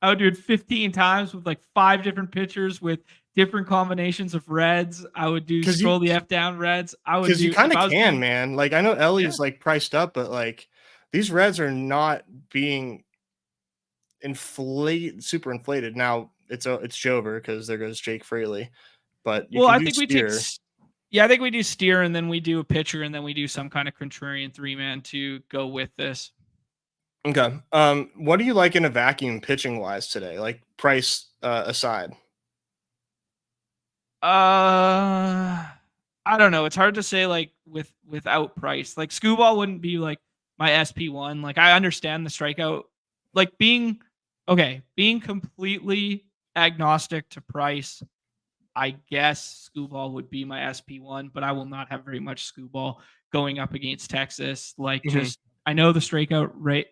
I would do it 15 times with like 5 different pitchers with different combinations of Reds. I would do scroll the F down Reds. I would Because do you kind of can, doing, man. Like, I know Ellie is like priced up, but like these Reds are not being super inflated. Now it's Jover, because there goes Jake Fraley, but you well, can I do think we take Steer. yeah, I think we do Steer, and then we do a pitcher, and then we do some kind of contrarian 3-man to go with this. Okay. What do you like in a vacuum pitching wise today? Like, price aside. I don't know. It's hard to say like without price. Like Scooball wouldn't be like my SP1. Like I understand the strikeout, like being completely agnostic to price. I guess Scooball would be my SP1, but I will not have very much Scooball going up against Texas. Like just I know the strikeout rate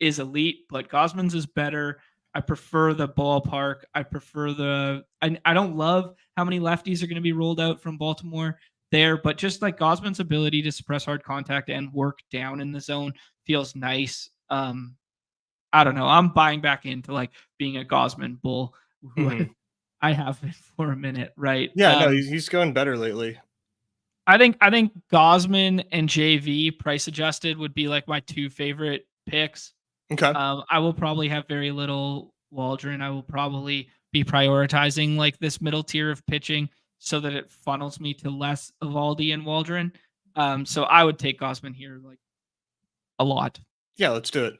is elite, but Gosman's is better. I prefer the ballpark. I prefer I don't love how many lefties are going to be rolled out from Baltimore there, but just like Gosman's ability to suppress hard contact and work down in the zone feels nice. I don't know. I'm buying back into like being a Gosman bull who I have been for a minute, right? Yeah, no, he's going better lately. I think Gosman and JV price adjusted would be like my 2 favorite picks. Okay. I will probably have very little Waldron. I will probably be prioritizing like this middle tier of pitching so that it funnels me to less Evaldi and Waldron. So I would take Gosman here like a lot. Yeah, let's do it.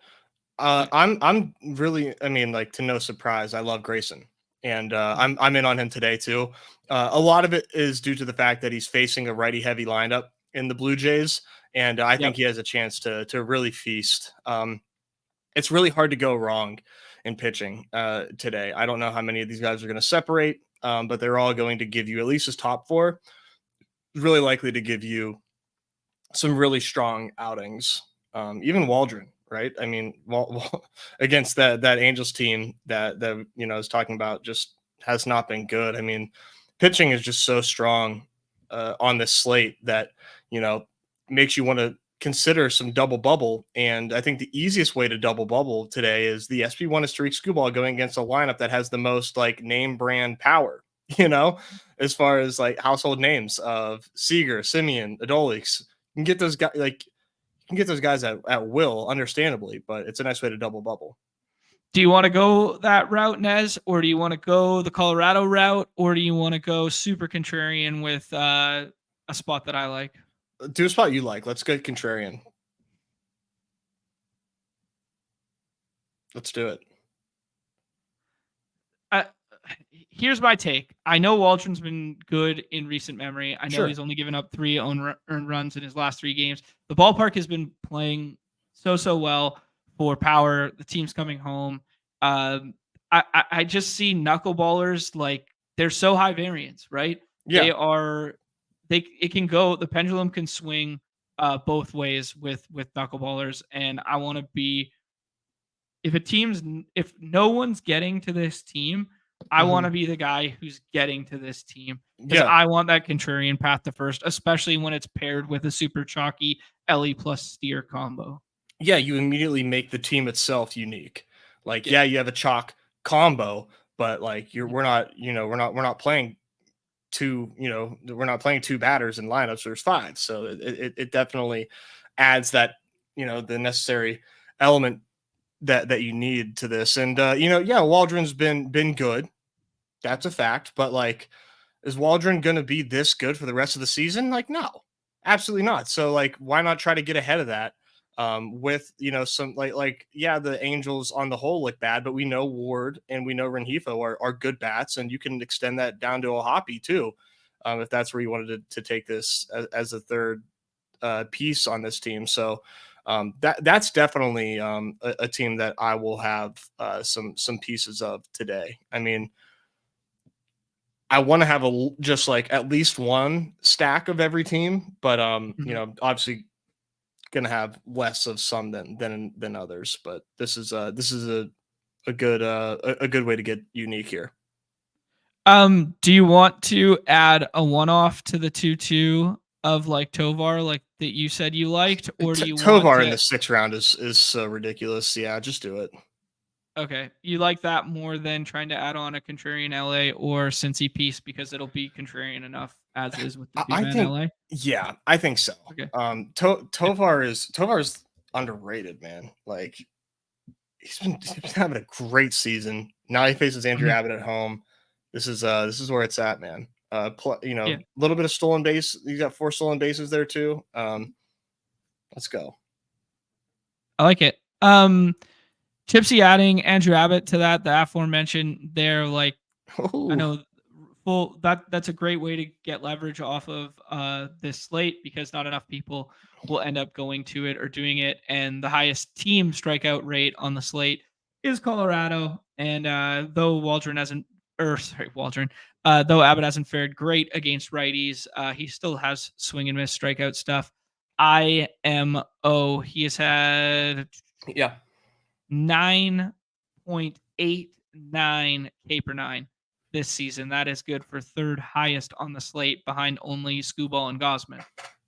I'm really, I mean, like, to no surprise, I love Grayson, and I'm in on him today too. A lot of it is due to the fact that he's facing a righty heavy lineup in the Blue Jays, and I think he has a chance to really feast. It's really hard to go wrong in pitching today. I don't know how many of these guys are going to separate, but they're all going to give you at least his top 4. Really likely to give you some really strong outings. Even Waldron, right? I mean, against that Angels team that is talking about, just has not been good. I mean, pitching is just so strong on this slate that makes you want to consider some double bubble. And I think the easiest way to double bubble today is the SP1 is Tariq Skubal going against a lineup that has the most like name brand power. as far as like household names of Seager, Simeon, Adolis. You can get those guys at will, understandably, but it's a nice way to double bubble. Do you want to go that route, Nez, or do you want to go the Colorado route, or do you want to go super contrarian with a spot that I like? Do a spot you like. Let's get contrarian. Let's do it. Here's my take. I know Waldron's been good in recent memory. I know he's only given up 3 earned runs in his last 3 games. The ballpark has been playing so well for power. The team's coming home. I just see knuckleballers like they're so high variance, right? Yeah. It can go, the pendulum can swing both ways with knuckleballers, and I want to be, if no one's getting to this team, I want to be the guy who's getting to this team, because I want that contrarian path to first, especially when it's paired with a super chalky Ellie plus Steer combo. Yeah, you immediately make the team itself unique. Like, you have a chalk combo, but like we're not playing two batters in lineups. There's 5, so it definitely adds that the necessary element that you need to this. And Waldron's been good. That's a fact. But like, is Waldron gonna be this good for the rest of the season? Like, no, absolutely not. So like, why not try to get ahead of that? With some the Angels on the whole look bad, but we know Ward and we know Rengifo are good bats, and you can extend that down to a Hoppy too, if that's where you wanted to take this as a third piece on this team. So that's definitely a team that I will have some pieces of today. I mean, I want to have just like at least one stack of every team, but obviously gonna have less of some than others. But this is a good way to get unique here. Do you want to add a one-off to the 2-2 of like Tovar, like that you said you liked, or do you Tovar want in the 6th round is so ridiculous? Yeah, just do it. Okay, you like that more than trying to add on a contrarian LA or Cincy piece, because it'll be contrarian enough as is with the 2-man LA? Yeah, I think so. Okay. Tovar is underrated, man. Like, he's been having a great season. Now he faces Andrew Abbott at home. This is where it's at, man. A little bit of stolen base. You got 4 stolen bases there too. Let's go. I like it. Tipsy adding Andrew Abbott to that, the aforementioned there, like, I know that's a great way to get leverage off of this slate, because not enough people will end up going to it or doing it. And the highest team strikeout rate on the slate is Colorado. And though Abbott hasn't fared great against righties, he still has swing and miss strikeout stuff. IMO, he has had 9.89 K per 9 this season. That is good for 3rd highest on the slate, behind only Skubal and Gosman.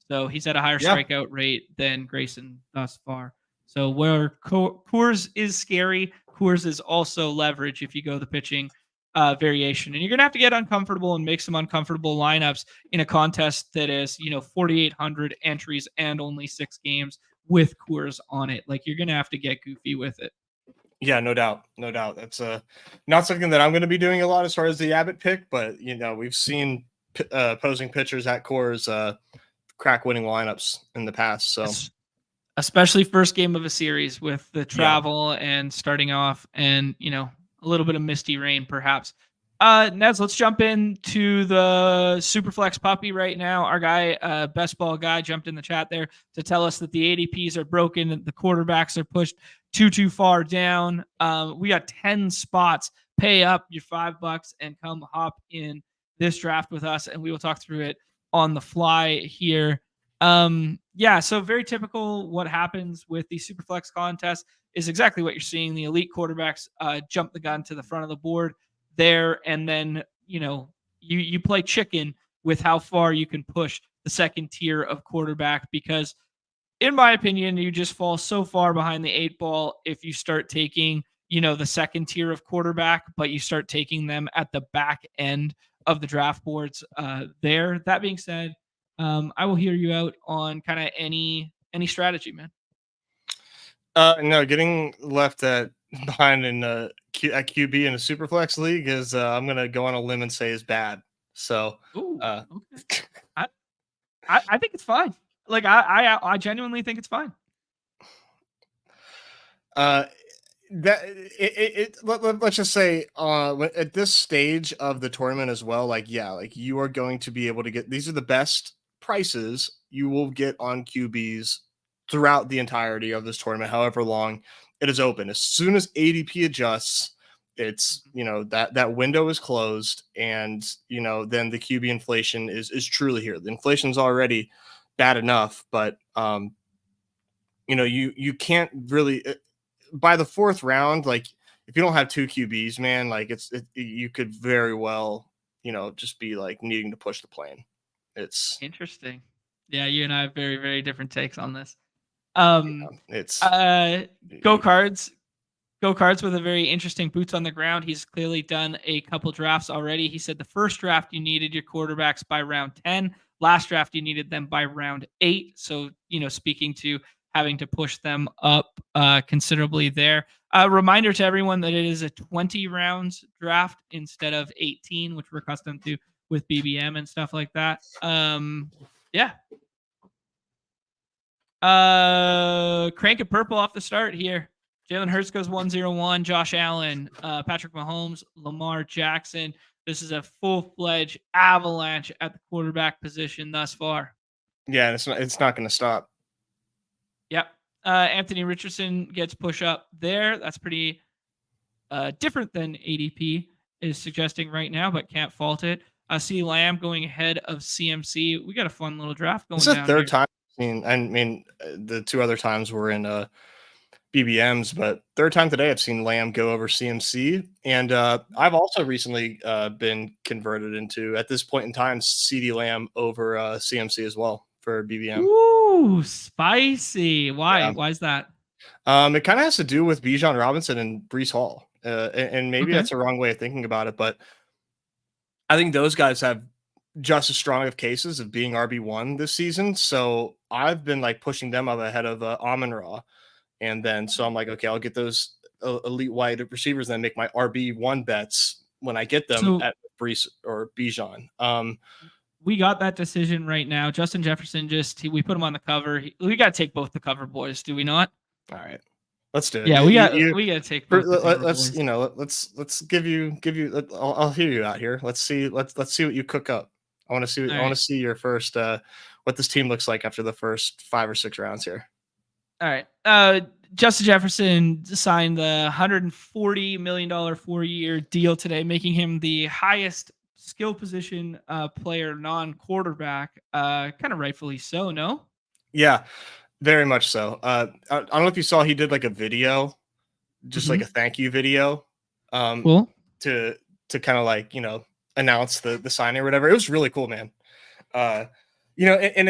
So he's at a higher strikeout rate than Grayson thus far. So where Coors is scary, Coors is also leverage if you go the pitching variation. And you're going to have to get uncomfortable and make some uncomfortable lineups in a contest that is, 4,800 entries and only 6 games with Coors on it. Like, you're going to have to get goofy with it. Yeah, no doubt. That's not something that I'm going to be doing a lot as far as the Abbott pick, but we've seen opposing pitchers at Coors crack winning lineups in the past. So, especially first game of a series with the travel and starting off, and a little bit of misty rain, perhaps. Nez, let's jump into the SuperFLEX puppy right now. Our guy, Best Ball Guy, jumped in the chat there to tell us that the ADPs are broken, and the quarterbacks are pushed too far down. We got 10 spots. Pay up your $5 and come hop in this draft with us, and we will talk through it on the fly here. So very typical. What happens with the SuperFLEX contest is exactly what you're seeing. The elite quarterbacks jump the gun to the front of the board there, and then you play chicken with how far you can push the second tier of quarterback, because in my opinion, you just fall so far behind the 8 ball if you start taking the second tier of quarterback, but you start taking them at the back end of the draft boards there. That being said, I will hear you out on kind of any strategy, man. No, getting left behind in at QB in a SuperFLEX league is I'm gonna go on a limb and say is bad. So, Ooh, okay. I think it's fine. Like I genuinely think it's fine. Let's just say at this stage of the tournament as well, like you are going to be able to get, these are the best prices you will get on QBs throughout the entirety of this tournament, however long it is open. As soon as ADP adjusts, it's that window is closed, and then the QB inflation is truly here. The inflation's already bad enough, but you can't really by the fourth round, like if you don't have two QBs, man, like you could very well, just be like needing to push the plane. It's interesting. Yeah, you and I have very, very different takes on this. It's Go Cards with a very interesting boots on the ground. He's clearly done a couple drafts already. He said the first draft you needed your quarterbacks by round 10. Last draft you needed them by round 8. So, speaking to having to push them up considerably there. Reminder to everyone that it is a 20 rounds draft instead of 18, which we're accustomed to with BBM and stuff like that. Yeah. Crank it purple off the start here. Jalen Hurts goes 1-0-1. Josh Allen, Patrick Mahomes, Lamar Jackson. This is a full-fledged avalanche at the quarterback position thus far. Yeah, it's not going to stop. Yep. Anthony Richardson gets push up there. That's pretty different than ADP is suggesting right now, but can't fault it. CeeDee Lamb going ahead of CMC. We got a fun little draft going. This is the third time. I mean, the two other times were in BBMs, but third time today I've seen Lamb go over CMC, and I've also recently been converted into, at this point in time, CeeDee Lamb over CMC as well for BBM. Ooh, spicy! Why? Yeah. Why is that? It kind of has to do with Bijan Robinson and Breece Hall, and maybe that's a wrong way of thinking about it, but I think those guys have just as strong of cases of being RB1 this season. So I've been like pushing them up ahead of Amon-Ra. And then, so I'm like, okay, I'll get those elite wide receivers and then make my RB1 bets when I get them at Breece or Bijan. We got that decision right now. Justin Jefferson we put him on the cover. We got to take both the cover boys, do we not? All right. Let's do it. Yeah, we got to take both the cover let's boys. let's give you I'll hear you out here. Let's see what you cook up. I want to see your first what this team looks like after the first 5 or 6 rounds here. All right. Justin Jefferson signed the $140 million 4-year deal today, making him the highest skill position player non-quarterback. Kind of rightfully so, no? Yeah, very much so. I don't know if you saw, he did like a video, just like a thank you video, cool. to kind of like, announce the signing or whatever. It was really cool, man. And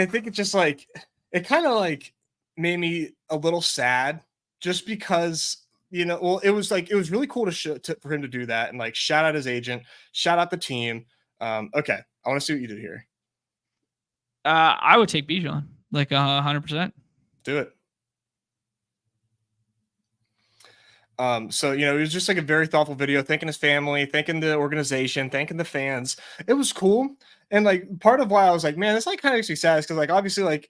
I think it's just like, it kind of like made me a little sad just because, it was really cool for him to do that and like shout out his agent, shout out the team. Okay. I want to see what you did here. I would take Bijan like 100%. Do it. So, it was just like a very thoughtful video, thanking his family, thanking the organization, thanking the fans. It was cool. And like, part of why I was like, man, this like kind of makes me sad, because like, obviously, like,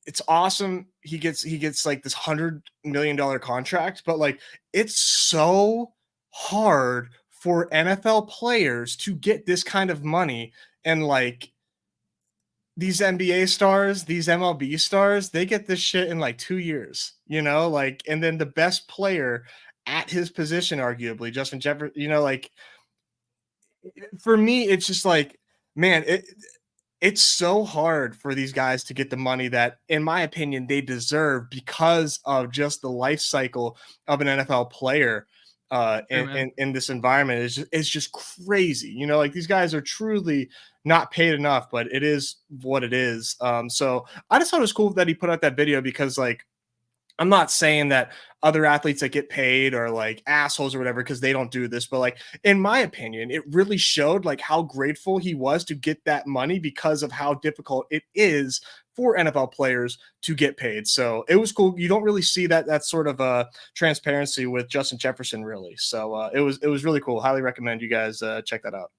it's awesome. He gets like this $100 million contract, but like, it's so hard for NFL players to get this kind of money. And like, these NBA stars, these MLB stars, they get this shit in like 2 years, like, and then the best player at his position, arguably, Justin Jefferson, like, for me, it's just like, man, it's so hard for these guys to get the money that, in my opinion, they deserve because of just the life cycle of an NFL player. In this environment is just crazy. Like, these guys are truly not paid enough, but it is what it is. So I just thought it was cool that he put out that video, because like, I'm not saying that other athletes that get paid are like assholes or whatever because they don't do this, but like in my opinion, it really showed like how grateful he was to get that money because of how difficult it is for NFL players to get paid. So it was cool. You don't really see that sort of transparency with Justin Jefferson, really. So it was really cool. Highly recommend you guys check that out.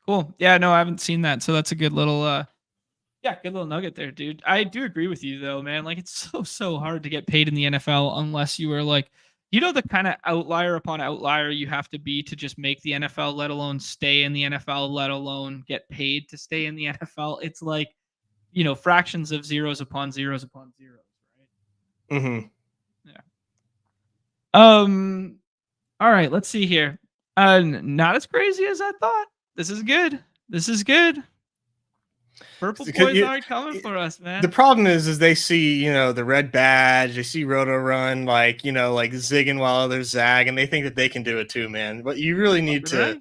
Cool. Yeah, no, I haven't seen that. So that's a good little yeah, good little nugget there, dude. I do agree with you though, man. Like it's so hard to get paid in the NFL unless you are like, the kind of outlier upon outlier you have to be to just make the NFL, let alone stay in the NFL, let alone get paid to stay in the NFL. It's like, fractions of zeros upon zeros upon zeros, right? Mm-hmm. Yeah. All right, let's see here. Not as crazy as I thought. This is good. This is good. Purple boys aren't coming for us, man. The problem is they see, the red badge, they see Rotorun, like, like zigging while others zag, and they think that they can do it too, man. But you really need to,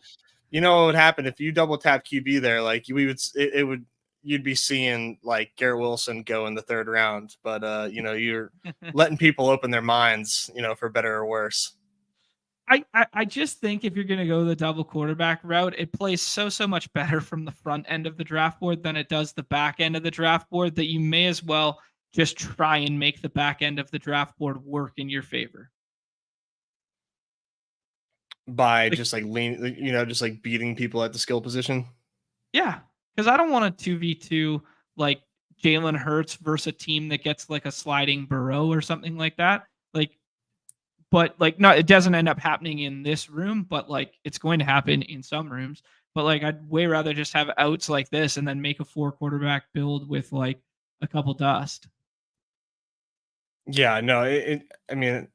what would happen if you double tap QB there? Like you'd be seeing like Garrett Wilson go in the third round, but you're letting people open their minds, for better or worse. I just think if you're going to go the double quarterback route, it plays so much better from the front end of the draft board than it does the back end of the draft board that you may as well just try and make the back end of the draft board work in your favor. By just like just like beating people at the skill position. Yeah, because I don't want a 2v2 like Jalen Hurts versus a team that gets like a sliding Burrow or something like that. But like, no, it doesn't end up happening in this room, but like it's going to happen in some rooms. But like, I'd way rather just have outs like this and then make a 4 quarterback build with like a couple dust. Yeah, no, I think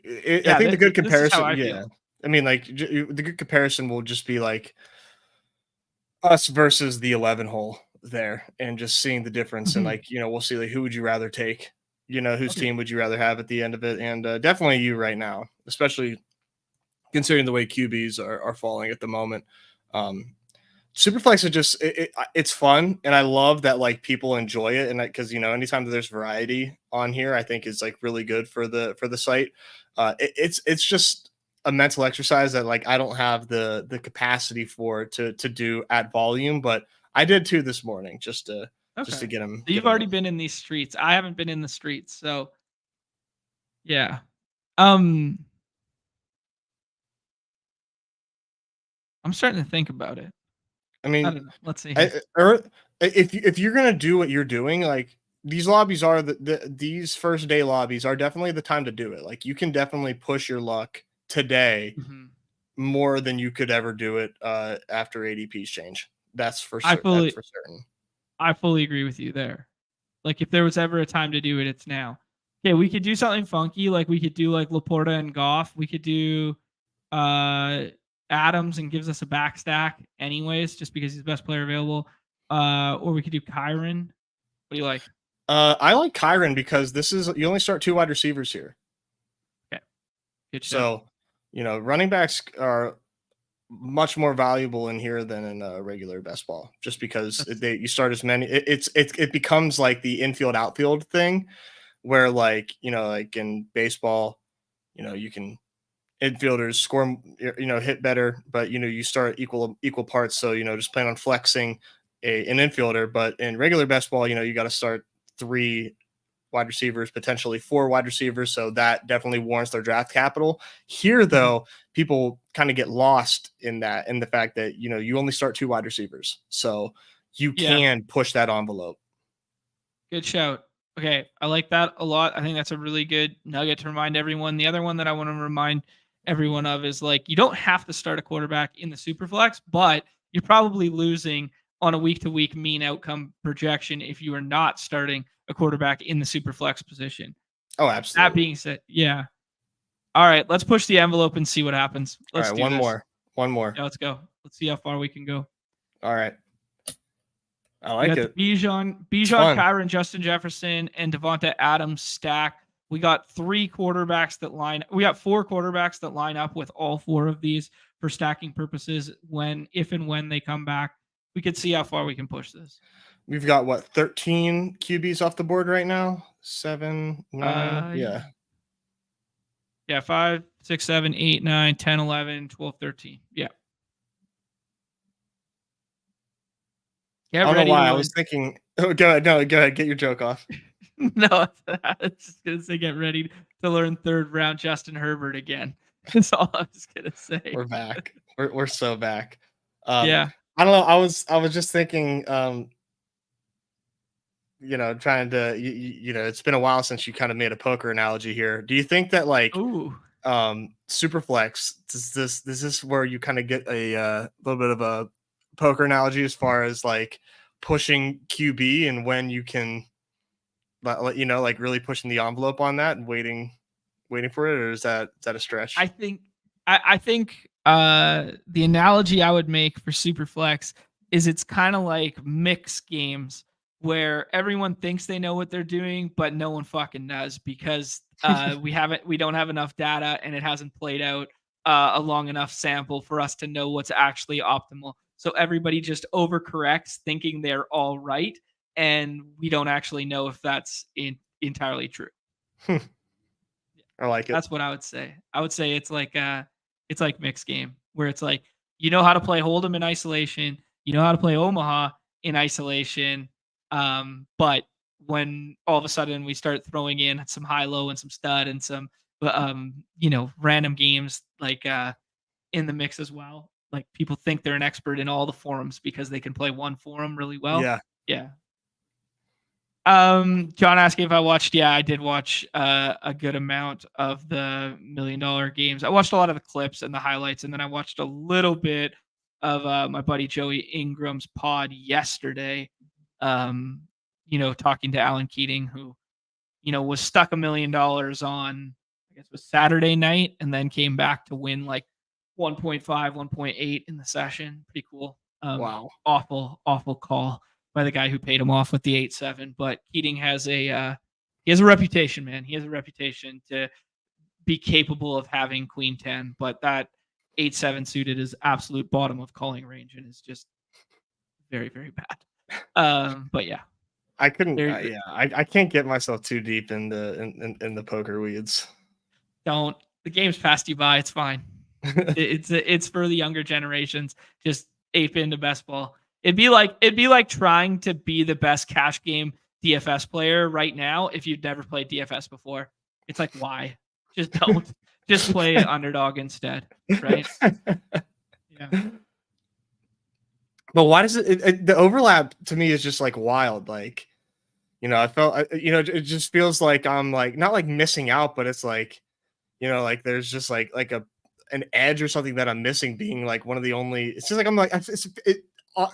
the good comparison. I mean, like the good comparison will just be like us versus the 11 hole there, and just seeing the difference. And like, we'll see like who would you rather take. Whose team would you rather have at the end of it? And definitely you right now, especially considering the way QBs are falling at the moment. SuperFLEX is just it's fun, and I love that like people enjoy it, and because anytime that there's variety on here, I think is like really good for the site. It's just a mental exercise that like I don't have the capacity for to do at volume, but I did too this morning just to get them. You've already been in these streets. I haven't been in the streets, so yeah. I'm starting to think about it. I mean, I don't know. Let's see. Or if you're gonna do what you're doing, like these lobbies are these first day lobbies are definitely the time to do it. Like you can definitely push your luck today more than you could ever do it after ADP's change. That's for certain. I fully agree with you there. Like if there was ever a time to do it, it's now. Okay, we could do something funky. Like we could do like Laporta and Goff. We could do Adams and gives us a back stack anyways, just because he's the best player available. Or we could do Kyron. What do you like? I like Kyron because you only start 2 wide receivers here. Okay. Good so, running backs are much more valuable in here than in a regular best ball, just because you start as many. It becomes like the infield outfield thing, where like like in baseball, you can infielders score, hit better, but you start equal parts. So just plan on flexing an infielder, but in regular best ball, you got to start 3 wide receivers, potentially 4 wide receivers. So that definitely warrants their draft capital. Here, though, people kind of get lost in the fact that, you only start 2 wide receivers. So you can push that envelope. Good shout. Okay. I like that a lot. I think that's a really good nugget to remind everyone. The other one that I want to remind everyone of is like, you don't have to start a quarterback in the SuperFLEX, but you're probably losing on a week-to-week mean outcome projection if you are not starting a quarterback in the SuperFLEX position. Oh, absolutely. That being said, yeah. All right, let's push the envelope and see what happens. Let's do one more. Yeah, let's go. Let's see how far we can go. All right. I like it. Bijan, Kyron, Justin Jefferson, and Devonta Adams stack. We got 3 quarterbacks that line. We got 4 quarterbacks that line up with all 4 of these for stacking purposes. If and when they come back, we could see how far we can push this. We've got 13 QBs off the board right now. 7, 9. Yeah. Yeah, 5, 6, 7, 8, 9, 10, 11, 12, 13. Yeah. I Get don't know ready to why I win. was thinking. Oh, go ahead. No, go ahead. Get your joke off. No, I was just gonna say get ready to learn third round Justin Herbert again. That's all I was gonna say. We're back. We're so back. Yeah. I don't know. I was just thinking. Trying to it's been a while since you kind of made a poker analogy here. Do you think that like Ooh. Superflex is this where you kind of get a little bit of a poker analogy as far as like pushing QB and when you can like really pushing the envelope on that and waiting for it, or is that a stretch? I think the analogy I would make for Superflex is it's kind of like mixed games where everyone thinks they know what they're doing, but no one fucking does because we don't have enough data and it hasn't played out a long enough sample for us to know what's actually optimal. So everybody just overcorrects thinking they're all right, and we don't actually know if that's entirely true. I like it. That's what I would say. I would say it's like mixed game where it's like you know how to play Hold'em in isolation, you know how to play Omaha in isolation, but when all of a sudden we start throwing in some high low and some stud and some random games like in the mix as well. Like people think they're an expert in all the forums because they can play one forum really well. Yeah. Yeah. John asking if I watched. Yeah, I did watch a good amount of the $1 million games. I watched a lot of the clips and the highlights, and then I watched a little bit of my buddy Joey Ingram's pod yesterday. Talking to Alan Keating, who was stuck $1 million on, I guess it was Saturday night, and then came back to win like 1.5, 1.8 in the session. Pretty cool. Wow. Awful call by the guy who paid him off with the 8-7. But Keating has a reputation, man. He has a reputation to be capable of having Queen 10, but that 8-7 suited is absolute bottom of calling range and is just very, very bad. But yeah. I couldn't. I can't get myself too deep in the poker weeds. Don't. The game's passed you by. It's fine. It's for the younger generations. Just ape into best ball. It'd be like trying to be the best cash game DFS player right now if you've never played DFS before. It's like why? Just don't. Just play Underdog instead, right? Yeah. But why does the overlap to me is just like wild. Like, I felt, it just feels like I'm like, not like missing out, but it's like, like there's just like an edge or something that I'm missing being like one of the only, it's just like, I'm like,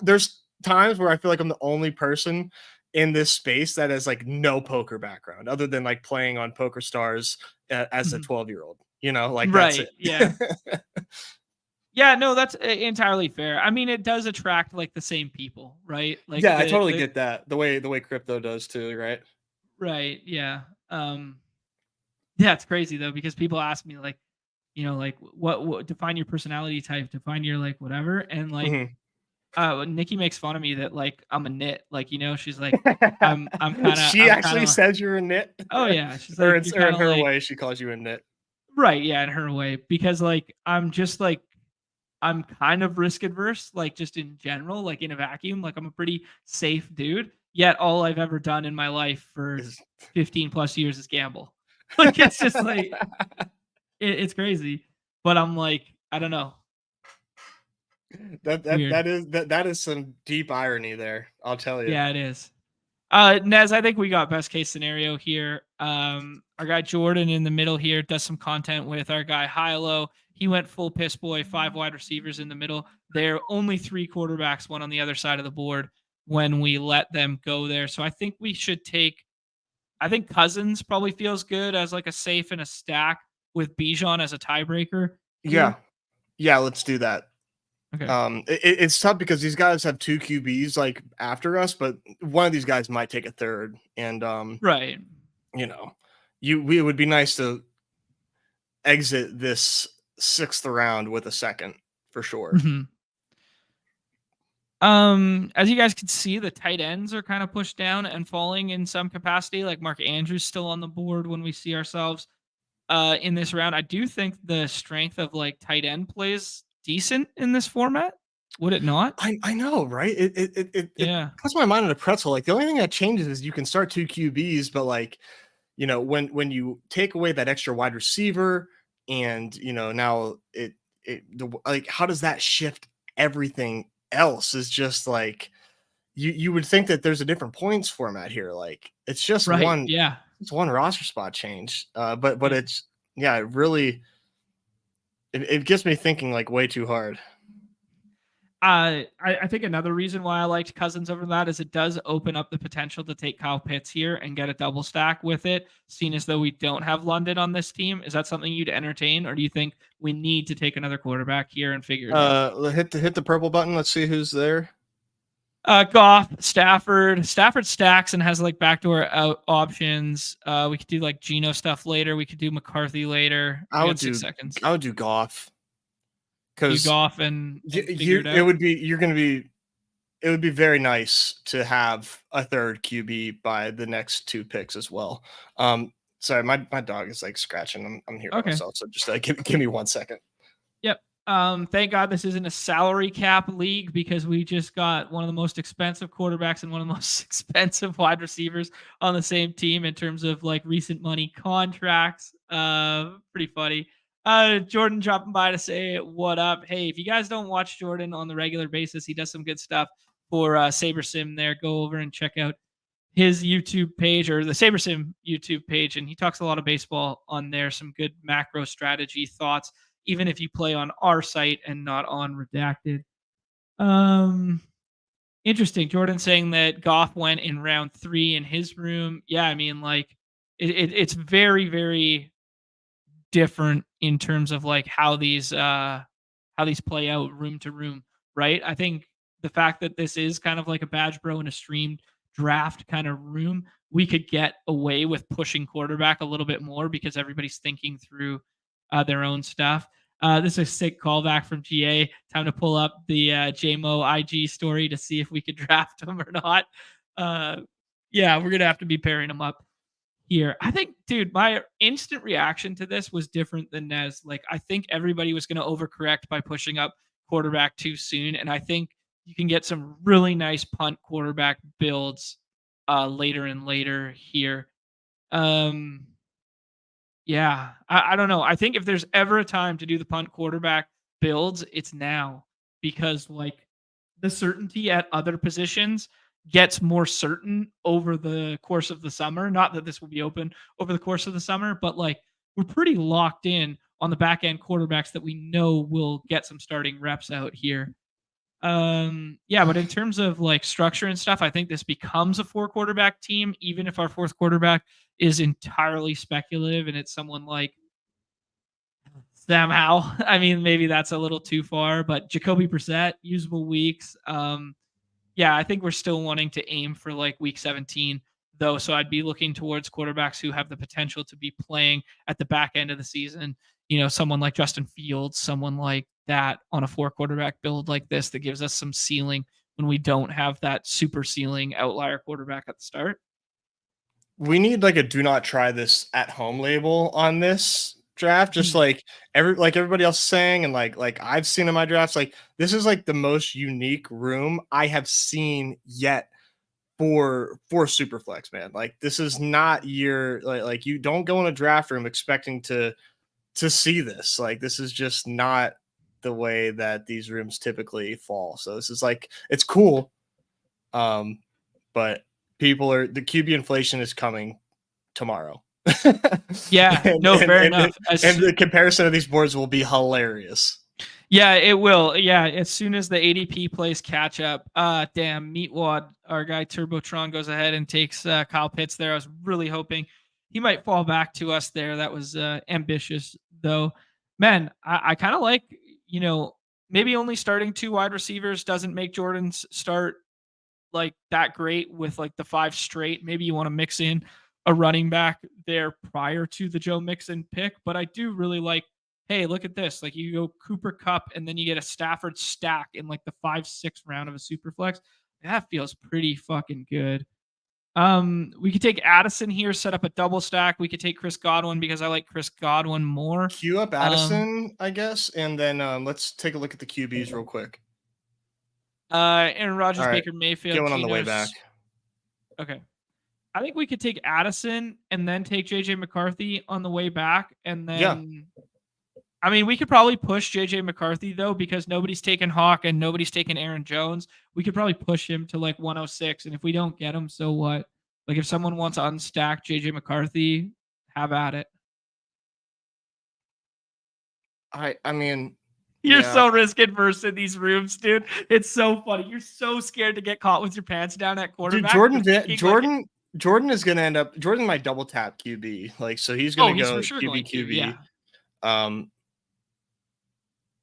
there's times where I feel like I'm the only person in this space that has like no poker background other than like playing on Poker Stars as a 12-year-old, like that's right. it. Yeah. Yeah, no, that's entirely fair. I mean, it does attract like the same people, right? Like, yeah, I totally get that. The way crypto does too, right? Right. Yeah. Yeah, it's crazy though because people ask me like, like what define your personality type, define your like whatever, and like, Nikki makes fun of me that like I'm a nit, like she's like I'm kind of. She actually says you're a nit. Oh yeah, she's or like it's or in her way she calls you a nit. Right. Yeah, in her way because like I'm just like. I'm kind of risk adverse, like just in general, like in a vacuum. Like I'm a pretty safe dude. Yet all I've ever done in my life for 15 plus years is gamble. Like it's just like it's crazy. But I'm like, I don't know. That is some deep irony there. I'll tell you. Yeah, it is. Nez, I think we got best case scenario here. Our guy Jordan in the middle here does some content with our guy Hilo. He went full piss boy, 5 wide receivers in the middle. They're only 3 quarterbacks, one on the other side of the board when we let them go there. So I think we should I think Cousins probably feels good as like a safe and a stack with Bijan as a tiebreaker. Yeah. Yeah, let's do that. Okay. It's tough because these guys have 2 QBs like after us, but one of these guys might take a third. And right. It would be nice to exit this 6th round with a second for sure. Mm-hmm. As you guys can see, the tight ends are kind of pushed down and falling in some capacity. Like Mark Andrews still on the board when we see ourselves in this round. I do think the strength of like tight end plays decent in this format. Would it not? I know, right? It Yeah. puts my mind in a pretzel. Like the only thing that changes is you can start 2 QBs, but like, when you take away that extra wide receiver and, now like how does that shift everything else? Is just like you would think that there's a different points format here. Like it's just Right. Yeah. it's one roster spot change. But Yeah. it's yeah, it really it gets me thinking like way too hard. I think another reason why I liked Cousins over that is it does open up the potential to take Kyle Pitts here and get a double stack with it, seeing as though we don't have London on this team. Is that something you'd entertain, or do you think we need to take another quarterback here and figure it out? Hit the purple button. Let's see who's there. Goff, Stafford. Stafford stacks and has like backdoor out options. We could do like Geno stuff later. We could do McCarthy later. I We would got do 6 seconds. I would do Goff Do because Goff and figure it it out. would be it would be very nice to have a third QB by the next 2 picks as well. Sorry, my dog is like scratching. I'm here by Okay. myself, so just give me 1 second. Yep. Thank God this isn't a salary cap league because we just got one of the most expensive quarterbacks and one of the most expensive wide receivers on the same team in terms of like recent money contracts. Pretty funny. Jordan dropping by to say what up. Hey, if you guys don't watch Jordan on the regular basis, he does some good stuff for Saber Sim there. Go over and check out his YouTube page or the SaberSim YouTube page, and he talks a lot of baseball on there. Some good macro strategy thoughts, even if you play on our site and not on Redacted. Um, Interesting. Jordan saying that Goff went in round 3 in his room. Yeah, I mean, like it's very, very different in terms of like how these play out room to room, right? I think the fact that this is kind of like a badge bro in a streamed draft kind of room, we could get away with pushing quarterback a little bit more because everybody's thinking through their own stuff. This is a sick callback from GA. Time to pull up the JMO IG story to see if we could draft him or not. Uh, yeah, we're gonna have to be pairing him up here. I think, dude, my instant reaction to this was different than Nez. Like, I think everybody was going to overcorrect by pushing up quarterback too soon. And I think you can get some really nice punt quarterback builds later and later here. Um, yeah, I don't know. I think if there's ever a time to do the punt quarterback builds, it's now because like the certainty at other positions gets more certain over the course of the summer. Not that this will be open over the course of the summer, but like we're pretty locked in on the back end quarterbacks that we know will get some starting reps out here. Yeah, but in terms of like structure and stuff, I think this becomes a 4 quarterback team, even if our 4th quarterback is entirely speculative and it's someone like Sam Howell. I mean, maybe that's a little too far, but Jacoby Brissett, usable weeks. Yeah, I think we're still wanting to aim for like week 17 though. So I'd be looking towards quarterbacks who have the potential to be playing at the back end of the season. You know, someone like Justin Fields, someone like that on a 4 quarterback build like this that gives us some ceiling when we don't have that super ceiling outlier quarterback at the start. We need like a do not try this at home label on this draft, just Mm. like everybody else is saying, and like I've seen in my drafts. Like this is like the most unique room I have seen yet for Superflex, man. Like this is not your like you don't go in a draft room expecting to see this. Like this is just not the way that these rooms typically fall. So this is like it's cool. But the QB inflation is coming tomorrow. Yeah, and, no, and, fair and, enough. and the comparison of these boards will be hilarious. Yeah, it will. Yeah, as soon as the ADP plays catch up. Damn, Meatwad, our guy Turbotron goes ahead and takes Kyle Pitts there. I was really hoping he might fall back to us there. That was ambitious, though. Man, I kind of like, maybe only starting 2 wide receivers doesn't make Jordan's start like that great with like the 5 straight. Maybe you want to mix in a running back there prior to the Joe Mixon pick, but I do really like hey, look at this. Like you go Cooper Cup and then you get a Stafford stack in like the 5-6 round of a super flex. That feels pretty fucking good. We could take Addison here, set up a double stack. We could take Chris Godwin because I like Chris Godwin more. Queue up Addison, I guess, and then let's take a look at the QBs real quick. Aaron Rodgers, All right, Baker Mayfield, get one on the way Geno's- back. Okay. I think we could take Addison and then take JJ McCarthy on the way back. And then, I mean, we could probably push JJ McCarthy though, because nobody's taking Hawk and nobody's taking Aaron Jones. We could probably push him to like 106. And if we don't get him, so what? Like if someone wants to unstack JJ McCarthy, have at it. I mean, You're so risk adverse in these rooms, dude. It's so funny. You're so scared to get caught with your pants down at quarterback. Dude, Jordan is going to end up. Jordan might double tap QB, like so he's going to go for sure QB. Yeah.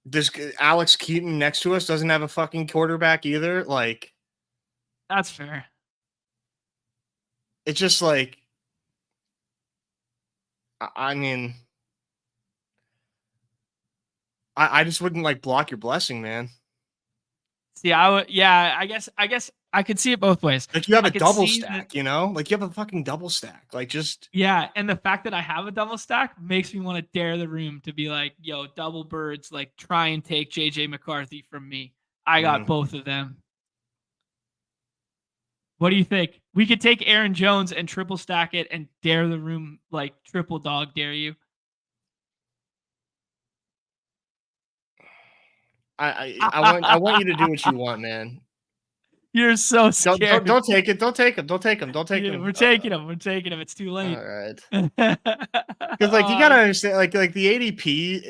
This Alex Keaton next to us doesn't have a fucking quarterback either. Like, that's fair. It's just like, I mean, I just wouldn't like block your blessing, man. See, I guess I could see it both ways. Like you have a double stack, you know? Like you have a fucking double stack. Like just and the fact that I have a double stack makes me want to dare the room to be like, yo, double birds, like try and take JJ McCarthy from me. I got both of them. What do you think? We could take Aaron Jones and triple stack it and dare the room, like triple dog dare you. I want you to do what you want, man. You're so scared. Don't take it. Don't take him. Don't take him. Don't take him. We're taking him. We're taking him. It's too late. All right. Because like you gotta understand, like the ADP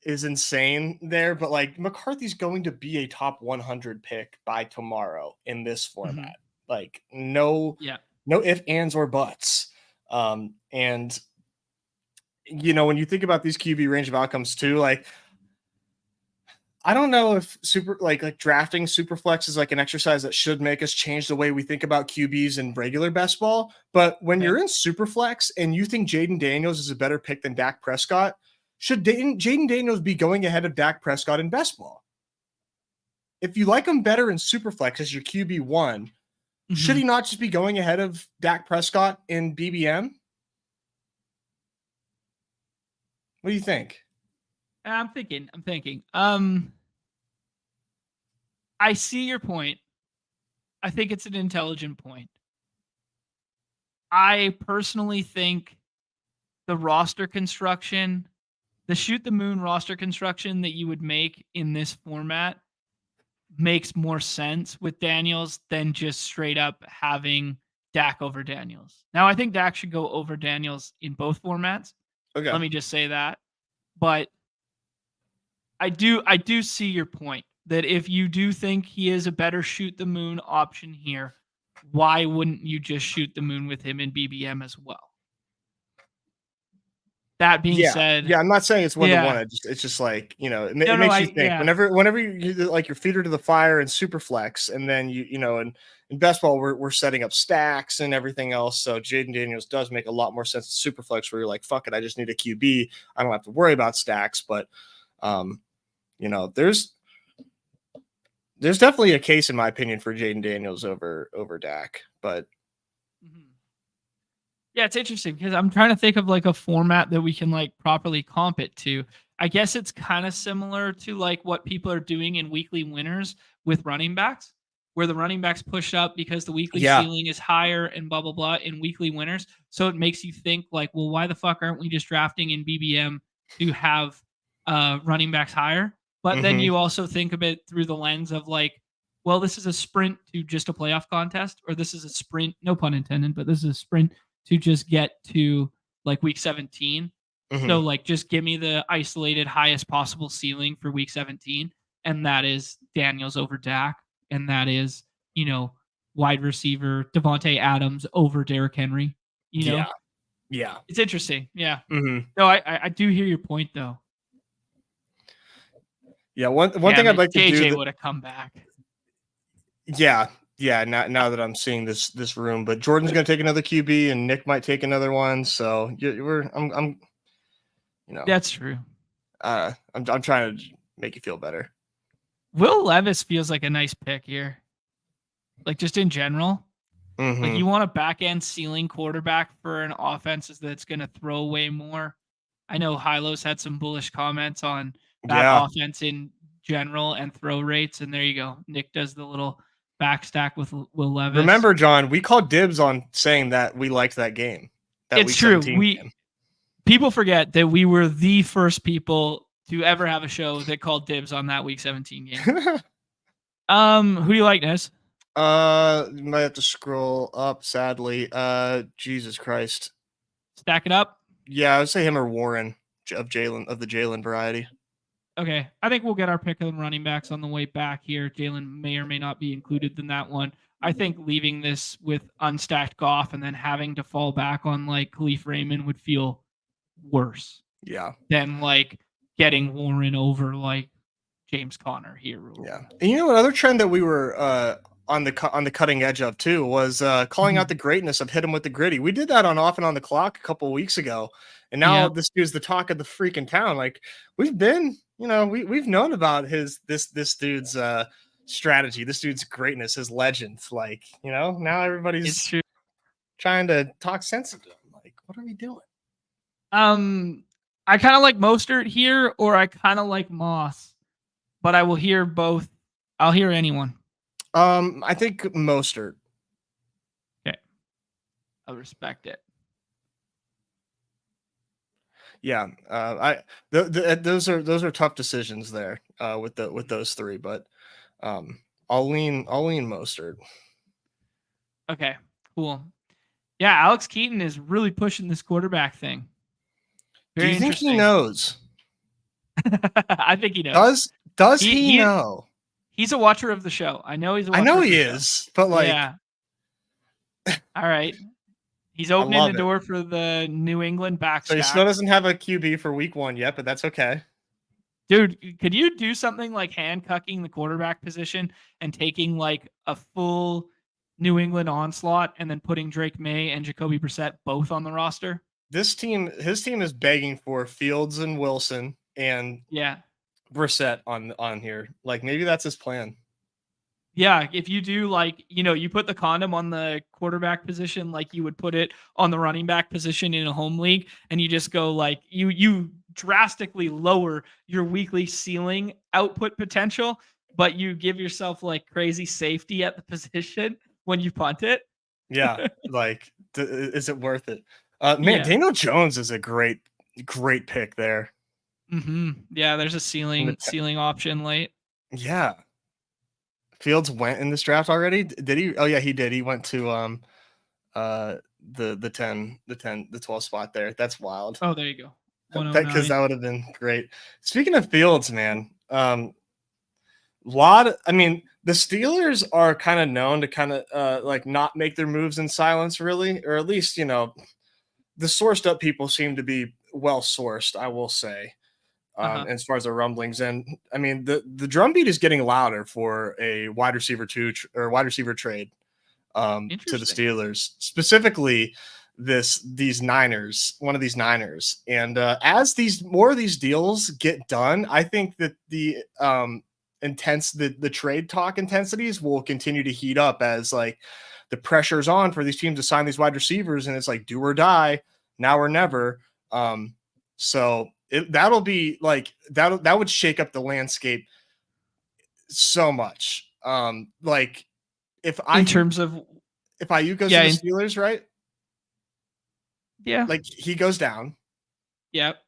is insane there, but like McCarthy's going to be a top 100 pick by tomorrow in this format. Mm-hmm. Like no ifs, ands, or buts. And you know when you think about these QB range of outcomes too, like. I don't know if drafting SuperFLEX is like an exercise that should make us change the way we think about QBs in regular best ball. But when you're in SuperFLEX and you think Jaden Daniels is a better pick than Dak Prescott, should Jaden Daniels be going ahead of Dak Prescott in best ball? If you like him better in SuperFLEX as your QB1, should he not just be going ahead of Dak Prescott in BBM? What do you think? I'm thinking. I see your point. I think it's an intelligent point. I personally think the roster construction, the shoot the moon roster construction that you would make in this format makes more sense with Daniels than just straight up having Dak over Daniels. Now, I think Dak should go over Daniels in both formats. Okay. Let me just say that. But I do see your point that if you do think he is a better shoot the moon option here, why wouldn't you just shoot the moon with him in BBM as well? That being said, I'm not saying it's 1-to-1. It's just like, you know, it makes you think whenever you like your feeder to the fire in SuperFLEX, and then you know, in best ball we're setting up stacks and everything else. So Jaden Daniels does make a lot more sense in SuperFLEX where you're like, fuck it, I just need a QB. I don't have to worry about stacks, but you know, there's definitely a case, in my opinion, for Jaden Daniels over Dak. But yeah, it's interesting because I'm trying to think of like a format that we can like properly comp it to. I guess it's kind of similar to like what people are doing in weekly winners with running backs, where the running backs push up because the weekly ceiling is higher and blah, blah, blah in weekly winners. So it makes you think like, well, why the fuck aren't we just drafting in BBM to have running backs higher? But then you also think of it through the lens of like, well, this is a sprint to just a playoff contest, or this is a sprint, no pun intended, but this is a sprint to just get to like week 17. So like, just give me the isolated highest possible ceiling for week 17. And that is Daniels over Dak. And that is, you know, wide receiver Devontae Adams over Derrick Henry, you know? Yeah. It's interesting. Yeah. No, I do hear your point though. Yeah, one thing I'd like to do. JJ would have come back. Yeah. Now that I'm seeing this room, but Jordan's going to take another QB, and Nick might take another one. So I'm you know, that's true. I'm trying to make you feel better. Will Levis feels like a nice pick here. Like just in general. Mm-hmm. Like you want a back end ceiling quarterback for an offense that's going to throw away more. I know Hilo's had some bullish comments on that offense in general and throw rates. And there you go. Nick does the little backstack with Will Levis. Remember, John, we called dibs on saying that we liked that game. It's true. People forget that we were the first people to ever have a show that called dibs on that Week 17 game. Who do you like, Nez? You might have to scroll up, sadly. Jesus Christ. Stack it up? Yeah, I would say him or Warren of the Jalen variety. Okay. I think we'll get our pick of the running backs on the way back here. Jalen may or may not be included in that one. I think leaving this with unstacked Goff and then having to fall back on like Khalif Raymond would feel worse. Yeah. Than like getting Warren over like James Conner here. Yeah. And you know, another trend that we were on the cutting edge of too was calling out the greatness of hit him with the gritty. We did that on Off and on the Clock a couple of weeks ago, and now this dude's the talk of the freaking town. Like we've been, you know, we've known about this dude's strategy, this dude's greatness, his legend. Like, you know, now everybody's trying to talk sense into him. Like, what are we doing? I kind of like Mostert here, or I kind of like Moss, but I will hear both. I'll hear anyone. I think Mostert. Okay. I respect it. Yeah. Those are tough decisions there, with those three, but, I'll lean Mostert. Okay, cool. Yeah. Alex Keaton is really pushing this quarterback thing. Do you think he knows? I think he knows. Does he know? He's a watcher of the show. I know he's a watcher. I know he is, but like, yeah. All right. He's opening the door for the New England backstack. So he still doesn't have a QB for week 1 yet, but that's okay. Dude, could you do something like handcuffing the quarterback position and taking like a full New England onslaught and then putting Drake May and Jacoby Brissett both on the roster? His team is begging for Fields and Wilson and Brissett on here. Like maybe that's his plan. Yeah, if you do like, you know, you put the condom on the quarterback position like you would put it on the running back position in a home league, and you just go like you drastically lower your weekly ceiling output potential, but you give yourself like crazy safety at the position when you punt it. Yeah, like is it worth it? Daniel Jones is a great pick there. Yeah, there's a ceiling option late. Yeah. Fields went in this draft already. Did he? Oh yeah, he did. He went to the 12 spot there. That's wild. Oh, there you go. Because that would have been great. Speaking of Fields, man, the Steelers are kind of known to kind of like not make their moves in silence, really, or at least, you know, the sourced up people seem to be well sourced, I will say. As far as the rumblings, and I mean the drumbeat is getting louder for a wide receiver trade to the Steelers, specifically these Niners, one of these Niners, and as more of these deals get done, I think that the trade talk intensities will continue to heat up as like the pressure's on for these teams to sign these wide receivers, and it's like do or die, now or never. So that'll be like that would shake up the landscape so much. Like if Ayuk goes to the Steelers, right? Yeah. Like he goes down. Yep.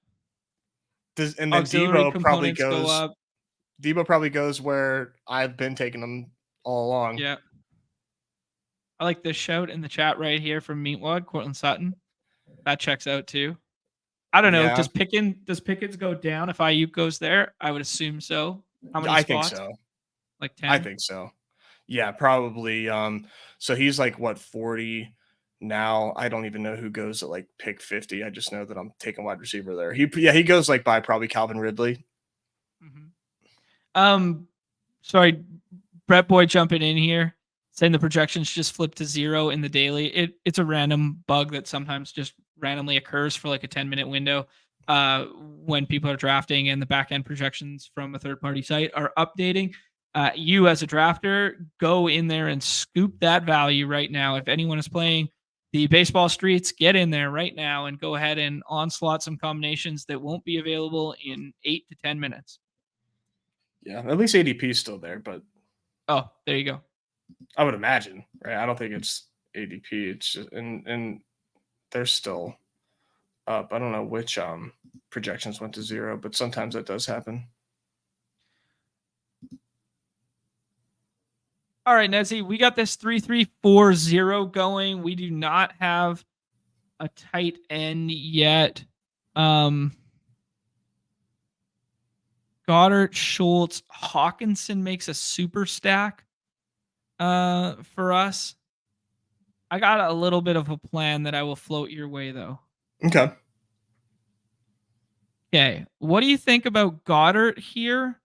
And then Debo probably goes where I've been taking them all along. Yeah. I like this shout in the chat right here from Meatwad, Cortland Sutton. That checks out too. I don't know. Yeah. Does Pickens go down if Ayuk goes there? I would assume so. How many spots? Think so. Like 10? I think so. Yeah, probably. So he's like what, 40 now? I don't even know who goes at like pick 50. I just know that I'm taking wide receiver there. He goes like by probably Calvin Ridley. Sorry, Brett Boy jumping in here, saying the projections just flipped to 0 in the daily. It's a random bug that sometimes just randomly occurs for like a 10-minute window. when people are drafting and the back end projections from a third party site are updating. You as a drafter, go in there and scoop that value right now. If anyone is playing the baseball streets, get in there right now and go ahead and onslaught some combinations that won't be available in 8 to 10 minutes. Yeah, at least ADP is still there, but oh, there you go. I would imagine, right? I don't think it's ADP. It's just and they're still up. I don't know which projections went to 0, but sometimes that does happen. All right, Nezzy, we got this 3-3-4-0 going. We do not have a tight end yet. Goddard, Schultz, Hawkinson makes a super stack for us. I got a little bit of a plan that I will float your way, though. Okay. Okay. What do you think about Goddard here?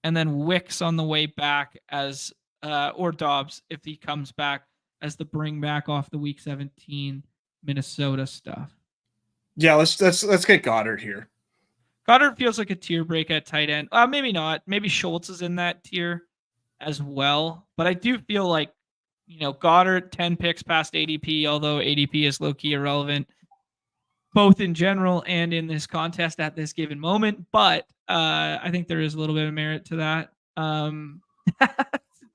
And then Wicks on the way back as, or Dobbs if he comes back as the bring back off the week 17 Minnesota stuff. Yeah, let's get Goddard here. Goddard feels like a tier break at tight end. Maybe not. Maybe Schultz is in that tier as well. But I do feel like, Goddard 10 picks past ADP, although ADP is low key irrelevant, both in general and in this contest at this given moment. But I think there is a little bit of merit to that.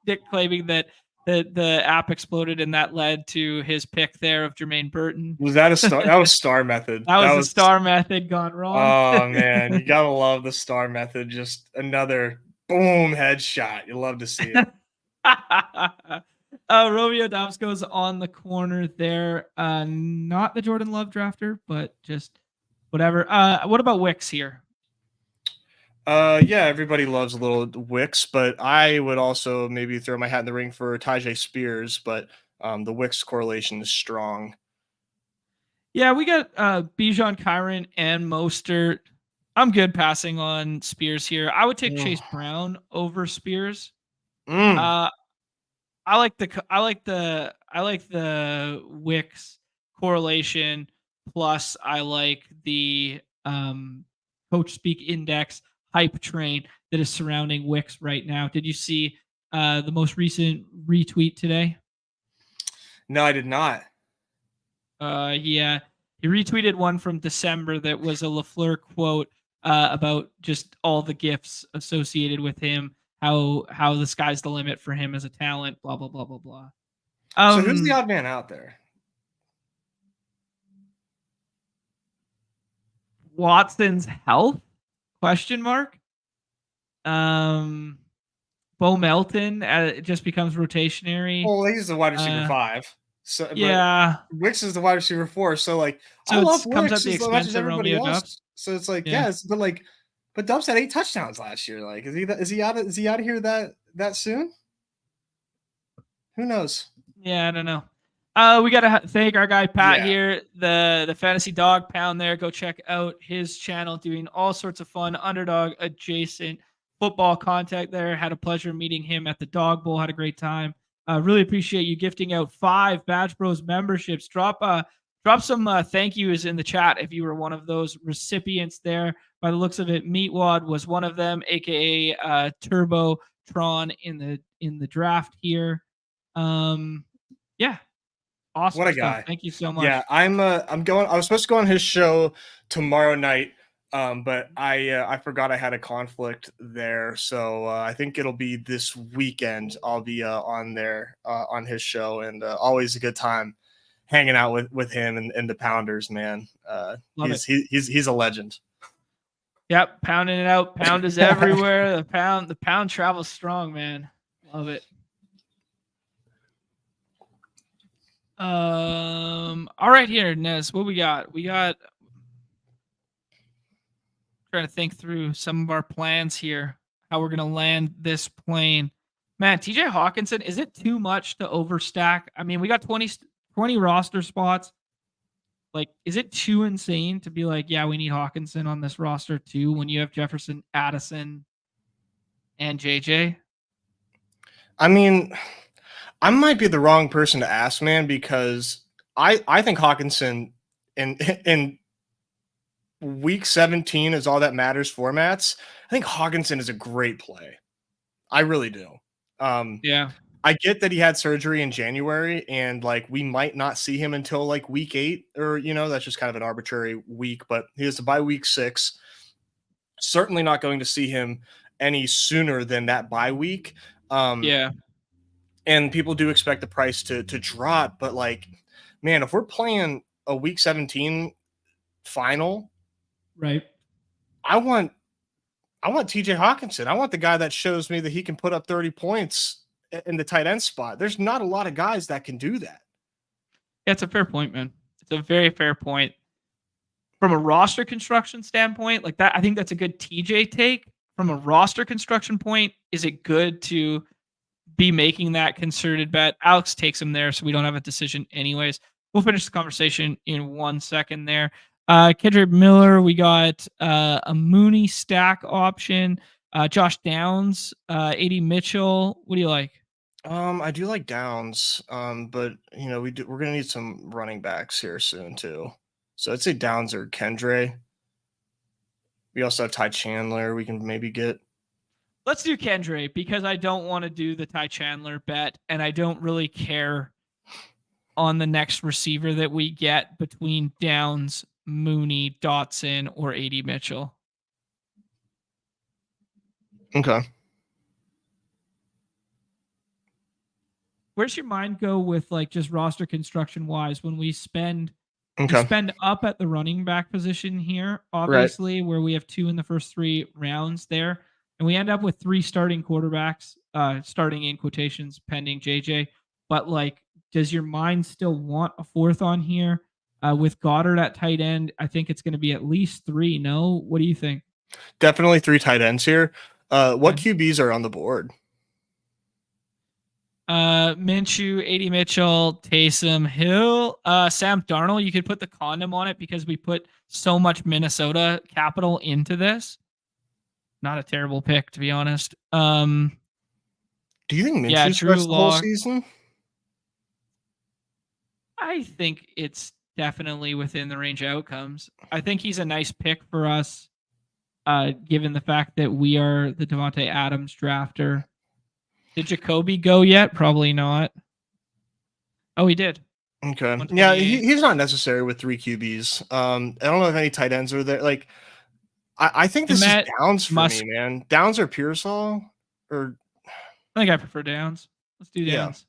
Dick claiming that the app exploded and that led to his pick there of Jermaine Burton. Was that a star? That was star method. that was the star method gone wrong. Oh man, you gotta love the star method. Just another boom headshot. You love to see it. Romeo Dobbs goes on the corner there. Not the Jordan Love drafter, but just whatever. What about Wicks here? Yeah, everybody loves a little Wicks, but I would also maybe throw my hat in the ring for Tyjae Spears, but the Wicks correlation is strong. Yeah, we got Bijan, Kyron, and Mostert. I'm good passing on Spears here. I would take Chase Brown over Spears. I like the Wicks correlation, plus I like the Coach Speak Index hype train that is surrounding Wicks right now. Did you see the most recent retweet today? No, I did not. Yeah, he retweeted one from December that was a LaFleur quote about just all the gifts associated with him, how the sky's the limit for him as a talent, blah blah blah blah blah. So who's the odd man out there? Watson's health? Question mark. Bo Melton it just becomes rotationary. Well, he's the wide receiver 5. So yeah, Wicks is the wide receiver 4. So like, so I love comes Wicks at the expense of Romeo Dobbs. So it's like, yes, but Dobbs had 8 touchdowns last year. Like, is he out of here that soon? Who knows? Yeah, I don't know. We got to thank our guy Pat here, the Fantasy Dog Pound there. Go check out his channel, doing all sorts of fun Underdog adjacent football content there. Had a pleasure meeting him at the Dog Bowl. Had a great time. Really appreciate you gifting out 5 BadgeBros memberships. Drop some thank yous in the chat if you were one of those recipients there. By the looks of it, Meatwad was one of them, aka Turbo Tron in the draft here. Yeah. Awesome. What a stuff. guy. Thank you so much. Yeah, I was supposed to go on his show tomorrow night, but I forgot I had a conflict there. So I think it'll be this weekend. I'll be on there on his show, and always a good time hanging out with him and the Pounders, man. He's a legend. Yep, pounding it out. Pound is everywhere. The pound travels strong, man. Love it. All right, here, Nez. What we got? Trying to think through some of our plans here. How we're gonna land this plane. Man, TJ Hawkinson, is it too much to overstack? I mean, we got 20 roster spots. Like, is it too insane to be like, yeah, we need Hawkinson on this roster too when you have Jefferson, Addison, and JJ? I mean, I might be the wrong person to ask, man, because I think Hawkinson in week 17 is all that matters formats, I think Hawkinson is a great play. I really do. Yeah. I get that he had surgery in January and like we might not see him until like week 8 or that's just kind of an arbitrary week, but he has to bye week 6. Certainly not going to see him any sooner than that bye week. Yeah. And people do expect the price to drop, but like, man, if we're playing a week 17 final, Right. I want TJ Hawkinson. I want the guy that shows me that he can put up 30 points in the tight end spot. There's not a lot of guys that can do that. Yeah, it's a fair point, man. It's a very fair point. From a roster construction standpoint, like that, I think that's a good TJ take. From a roster construction point, is it good to be making that concerted bet? Alex takes him there, so we don't have a decision anyways. We'll finish the conversation in 1 second there. Kendrick Miller, we got a Mooney stack option. Josh Downs, AD Mitchell. What do you like? I do like Downs, but we're gonna need some running backs here soon too. So I'd say Downs or Kendre. We also have Ty Chandler. We can maybe get. Let's do Kendre because I don't want to do the Ty Chandler bet, and I don't really care on the next receiver that we get between Downs, Mooney, Dotson, or AD Mitchell. Okay. Where's your mind go with like just roster construction wise when we spend up at the running back position here, obviously, where we have 2 in the first 3 rounds there, and we end up with 3 starting quarterbacks, starting in quotations pending JJ. But like, does your mind still want a 4th on here? With Goddard at tight end, I think it's going to be at least 3. No, what do you think? Definitely 3 tight ends here. What QBs are on the board? Minshew, AD Mitchell, Taysom Hill, Sam Darnold. You could put the condom on it because we put so much Minnesota capital into this. Not a terrible pick, to be honest. Do you think Minshew starts the whole season? I think it's definitely within the range of outcomes. I think he's a nice pick for us, given the fact that we are the Devontae Adams drafter. Did Jacoby go yet? Probably not. Oh, he did. Okay. Yeah, he's not necessary with 3 QBs. I don't know if any tight ends are there. Like, I think this is Downs for me, man. Downs or Pearsall? Or I think I prefer Downs. Let's do Downs.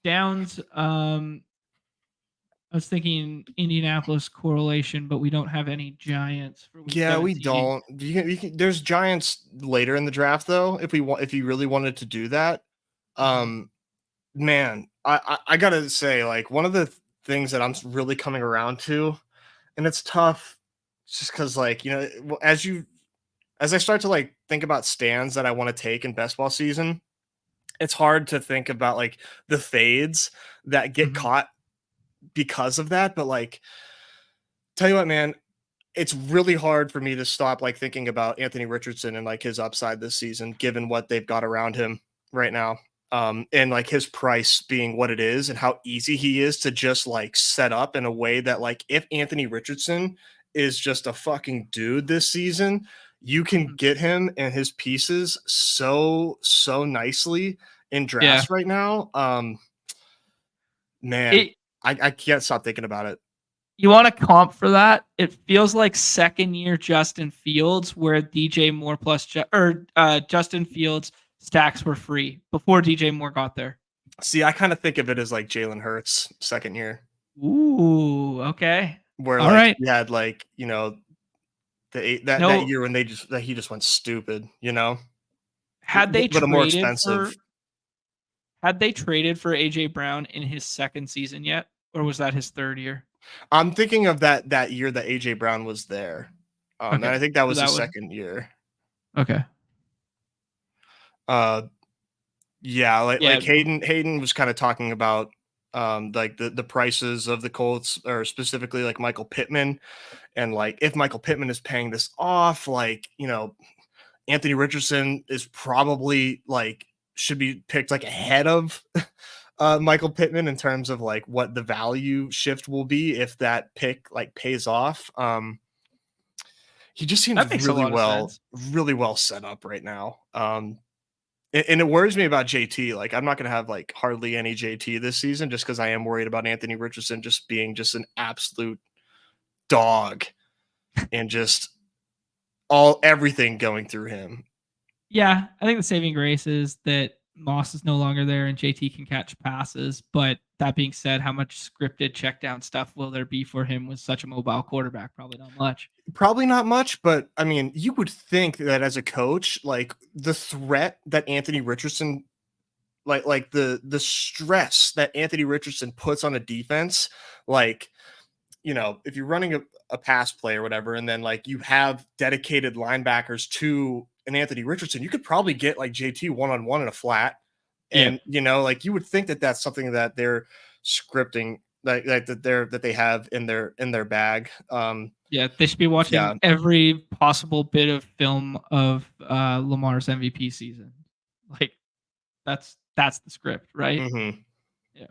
Yeah. Downs. I was thinking Indianapolis correlation, but we don't have any Giants for week 17. We don't. You can, there's Giants later in the draft though. If you really wanted to do that, man, I gotta say, like, one of the things that I'm really coming around to, and it's tough, just because like as I start to like think about stands that I want to take in best ball season, it's hard to think about like the fades that get caught because of that. But like, tell you what, man, it's really hard for me to stop like thinking about Anthony Richardson and like his upside this season, given what they've got around him right now. And like his price being what it is and how easy he is to just like set up in a way that like if Anthony Richardson is just a fucking dude this season, you can get him and his pieces so nicely in drafts right now. Man, I can't stop thinking about it. You want a comp for that? It feels like second year Justin Fields, where DJ Moore plus Justin Fields stacks were free before DJ Moore got there. See, I kind of think of it as like Jalen Hurts second year. Ooh, okay. Where like he had like that year when he just went stupid. Had they traded more expensive. Had they traded for AJ Brown in his second season yet, or was that his third year? I'm thinking of that year that AJ Brown was there. And I think that was his second year. Okay. Like Hayden was kind of talking about like the prices of the Colts, or specifically like Michael Pittman, and like if Michael Pittman is paying this off, like Anthony Richardson is probably like should be picked like ahead of Michael Pittman in terms of like what the value shift will be if that pick like pays off. He just seems That makes a lot of sense. really well set up right now. And it worries me about JT. Like, I'm not going to have like hardly any JT this season just because I am worried about Anthony Richardson just being just an absolute dog and just everything going through him. Yeah, I think the saving grace is that Moss is no longer there and JT can catch passes. But that being said, how much scripted check down stuff will there be for him with such a mobile quarterback? Probably not much. Probably not much, but I mean, you would think that as a coach, like the threat that Anthony Richardson, like the stress that Anthony Richardson puts on a defense, like, you know, if you're running a pass play or whatever, and then like you have dedicated linebackers to an Anthony Richardson, you could probably get like JT one-on-one in a flat. And, you know, like you would think that that's something that they're scripting, that they have in their bag. Yeah, they should be watching every possible bit of film of Lamar's MVP season. Like that's the script, right? Mm-hmm. Yeah.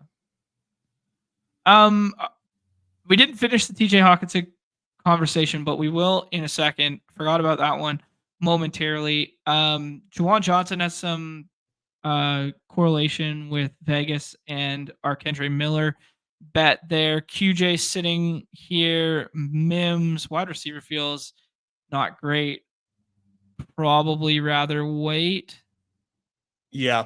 We didn't finish the TJ Hawkinson conversation, but we will in a second. Forgot about that one momentarily. Juwan Johnson has some correlation with Vegas and our Kendra Miller bet there. QJ sitting here. Mims wide receiver feels not great. Probably rather wait. Yeah.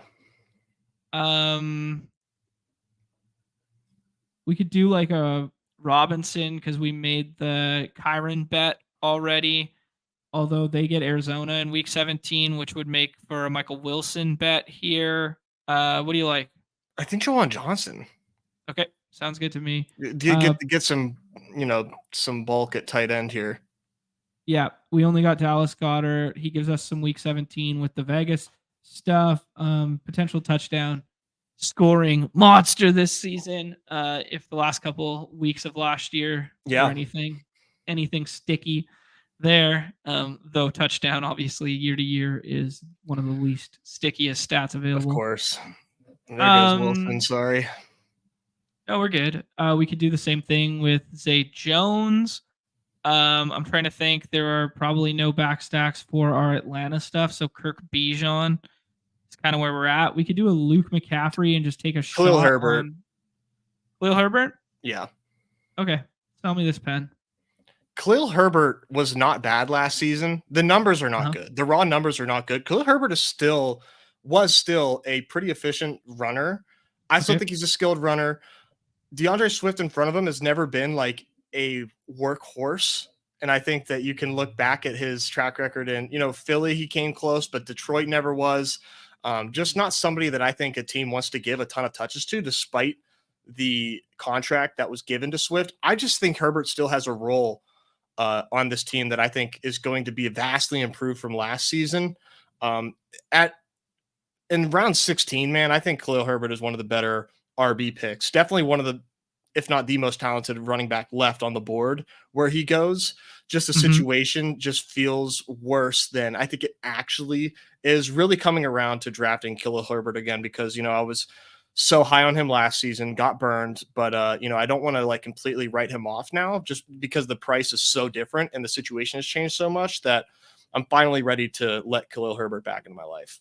We could do like a Robinson because we made the Kyron bet already. Although they get Arizona in week 17, which would make for a Michael Wilson bet here. What do you like? I think Juwan Johnson. Okay, sounds good to me. Get some, you know, some bulk at tight end here. Yeah, we only got Dallas Goedert. He gives us some week 17 with the Vegas stuff. Potential touchdown scoring monster this season. If the last couple weeks of last year or anything sticky there, though touchdown obviously year to year is one of the least stickiest stats available. Of course. There goes Wilson. Sorry. No, we're good. We could do the same thing with Zay Jones. I'm trying to think. There are probably no backstacks for our Atlanta stuff. So Kirk Bijan is kind of where we're at. We could do a Luke McCaffrey and just take a Khalil shot Herbert. on Khalil Herbert? Yeah. Okay. Tell me this, Pen. Khalil Herbert was not bad last season. The numbers are not good. The raw numbers are not good. Khalil Herbert was still a pretty efficient runner. I still think he's a skilled runner. DeAndre Swift in front of him has never been like a workhorse. And I think that you can look back at his track record and, you know, Philly, he came close, but Detroit never was. Just not somebody that I think a team wants to give a ton of touches to, despite the contract that was given to Swift. I just think Herbert still has a role on this team that I think is going to be vastly improved from last season. In round 16, man, I think Khalil Herbert is one of the better RB picks. Definitely one of the, if not the most talented running back left on the board where he goes. Just the situation just feels worse than I think it actually is. Really coming around to drafting Khalil Herbert again because, you know, I was so high on him last season, got burned, but you know, I don't want to like completely write him off now just because the price is so different and the situation has changed so much that I'm finally ready to let Khalil Herbert back into my life.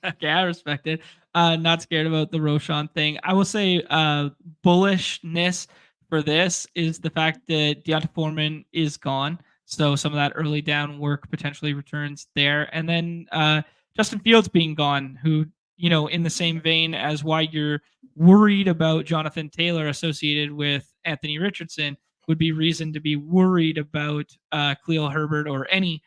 Okay, I respect it. Not scared about the Roshan thing. I will say bullishness for this is the fact that Deonta Foreman is gone. So some of that early down work potentially returns there. And then Justin Fields being gone, who, you know, in the same vein as why you're worried about Jonathan Taylor associated with Anthony Richardson would be reason to be worried about Khalil Herbert or any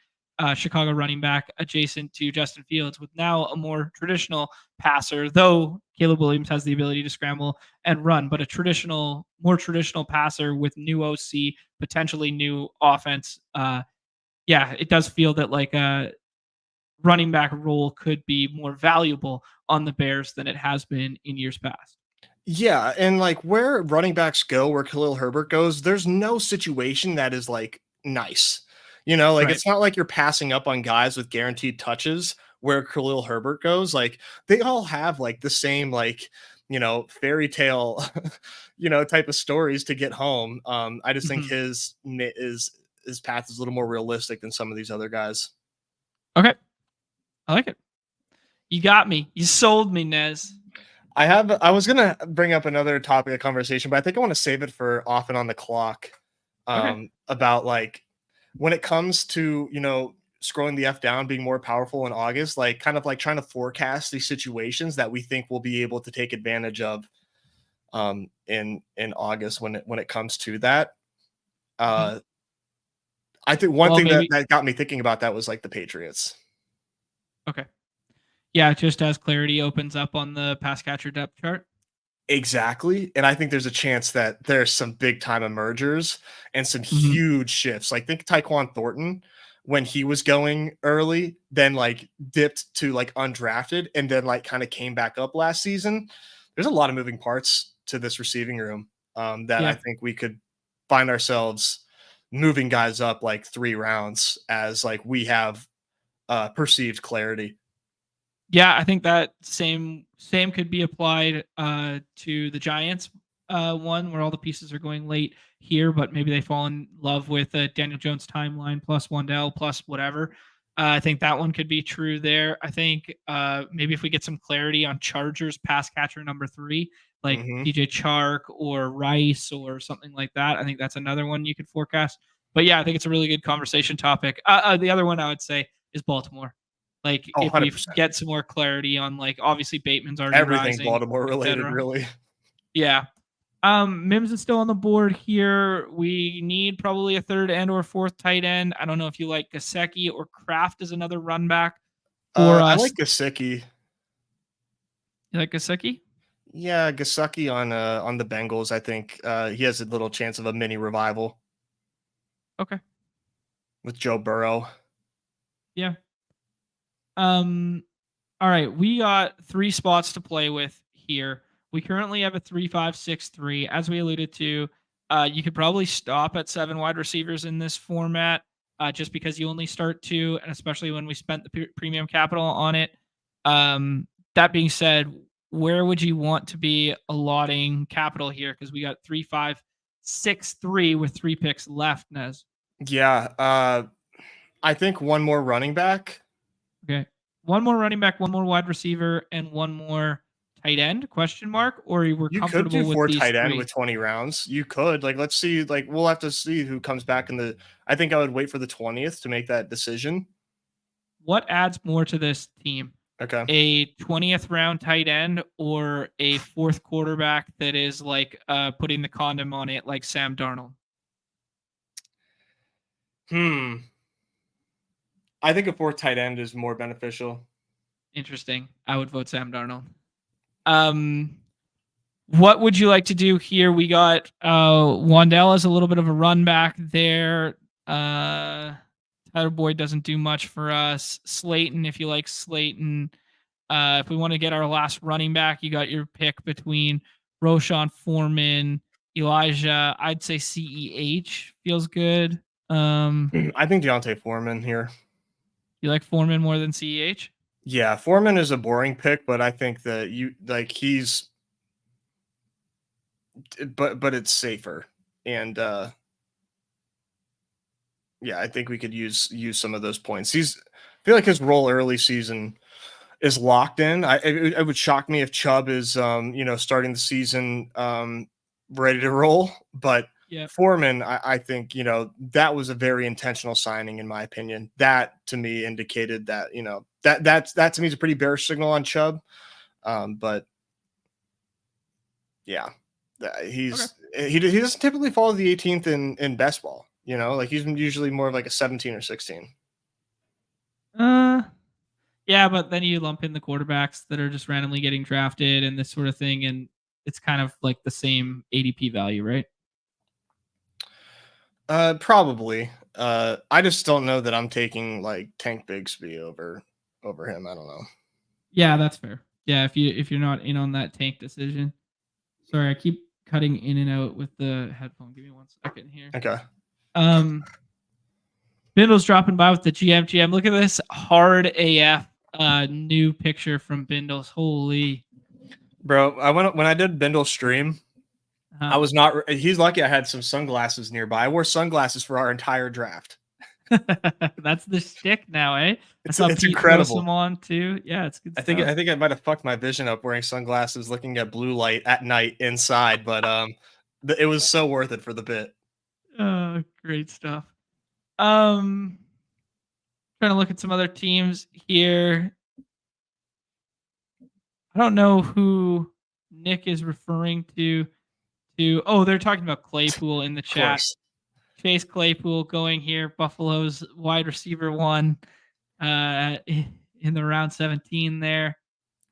Chicago running back adjacent to Justin Fields with now a more traditional passer, though Caleb Williams has the ability to scramble and run, but a more traditional passer with new OC, potentially new offense. It does feel that like a running back role could be more valuable on the Bears than it has been in years past. Yeah, and like where running backs go, where Khalil Herbert goes, there's no situation that is like nice. You know, like It's not like you're passing up on guys with guaranteed touches where Khalil Herbert goes. Like they all have like the same, like, you know, fairy tale, you know, type of stories to get home. I just think his is path is a little more realistic than some of these other guys. Okay. I like it. You got me. You sold me, Nez. I was gonna bring up another topic of conversation, but I think I want to save it for off and on the clock. Okay. About like when it comes to, scrolling the F down being more powerful in August, like kind of like trying to forecast these situations that we think we'll be able to take advantage of in August when it comes to that. I think one thing that got me thinking about that was like the Patriots. Okay. Yeah, just as clarity opens up on the pass catcher depth chart. Exactly. And I think there's a chance that there's some big time emergers and some huge shifts. Like think Tyquan Thornton when he was going early, then like dipped to like undrafted and then like kind of came back up last season. There's a lot of moving parts to this receiving room that I think we could find ourselves moving guys up like 3 rounds as like we have perceived clarity. Yeah, I think that same could be applied to the Giants one where all the pieces are going late here, but maybe they fall in love with Daniel Jones timeline plus Wandell plus whatever. I think that one could be true there. I think maybe if we get some clarity on Chargers pass catcher number 3, like DJ Chark or Rice or something like that, I think that's another one you could forecast. But yeah, I think it's a really good conversation topic. The other one I would say is Baltimore. Like if 100%. We get some more clarity on like obviously Bateman's already everything rising, Baltimore related, really. Yeah. Mims is still on the board here. We need probably a 3rd and or 4th tight end. I don't know if you like Gesicki or Kraft as another run back for us. I like Gesicki. You like Gesicki? Yeah, Gesicki on the Bengals. I think he has a little chance of a mini revival. Okay. With Joe Burrow. Yeah. All right, we got 3 spots to play with here. We currently have a 3-5-6-3. As we alluded to, you could probably stop at 7 wide receivers in this format, just because you only start 2, and especially when we spent the premium capital on it. That being said, where would you want to be allotting capital here? Because we got 3-5-6-3 with 3 picks left, Nez. Yeah, I think one more running back. Okay. One more running back, one more wide receiver, and one more tight end? Question mark? Or we're comfortable with these 3? You could do 4 tight end with 20 rounds. You could. Like, let's see. Like, we'll have to see who comes back in the. I think I would wait for the 20th to make that decision. What adds more to this team? Okay. A 20th round tight end or a 4th quarterback that is like putting the condom on it, like Sam Darnold? I think a 4th tight end is more beneficial. Interesting. I would vote Sam Darnold. What would you like to do here? We got Wandell as a little bit of a run back there. Tyler Boyd doesn't do much for us. Slayton, if you like Slayton. If we want to get our last running back, you got your pick between Roshan, Foreman, Elijah. I'd say CEH feels good. I think Deontay Foreman here. You like Foreman more than CEH? Yeah, Foreman is a boring pick, but I think that he's but it's safer. And yeah, I think we could use some of those points. I feel like his role early season is locked in. It would shock me if Chubb is starting the season ready to roll, but Foreman, I think, that was a very intentional signing, in my opinion. That to me indicated that, that to me is a pretty bearish signal on Chubb. But yeah, he doesn't typically follow the 18th in best ball, like he's usually more of like a 17 or 16. Yeah, but then you lump in the quarterbacks that are just randomly getting drafted and this sort of thing, and it's kind of like the same ADP value, right? Probably. I just don't know that I'm taking like Tank Bigsby over him. I don't know. Yeah, that's fair. Yeah, if you're not in on that Tank decision. Sorry, I keep cutting in and out with the headphone. Give me 1 second here. Okay. Bindle's dropping by with the GM. Look at this hard AF new picture from Bindle's. Holy. Bro, when I did Bindle's stream, I was not. He's lucky I had some sunglasses nearby. I wore sunglasses for our entire draft. That's the shtick now, eh? It's Pete incredible. throw some on too. Yeah, it's good I stuff. think I might have fucked my vision up wearing sunglasses, looking at blue light at night inside, but it was so worth it for the bit. Great stuff. Trying to look at some other teams here. I don't know who Nick is referring to. They're talking about Claypool in the chat. Chase Claypool going here. Buffalo's wide receiver 1 in the round 17 there.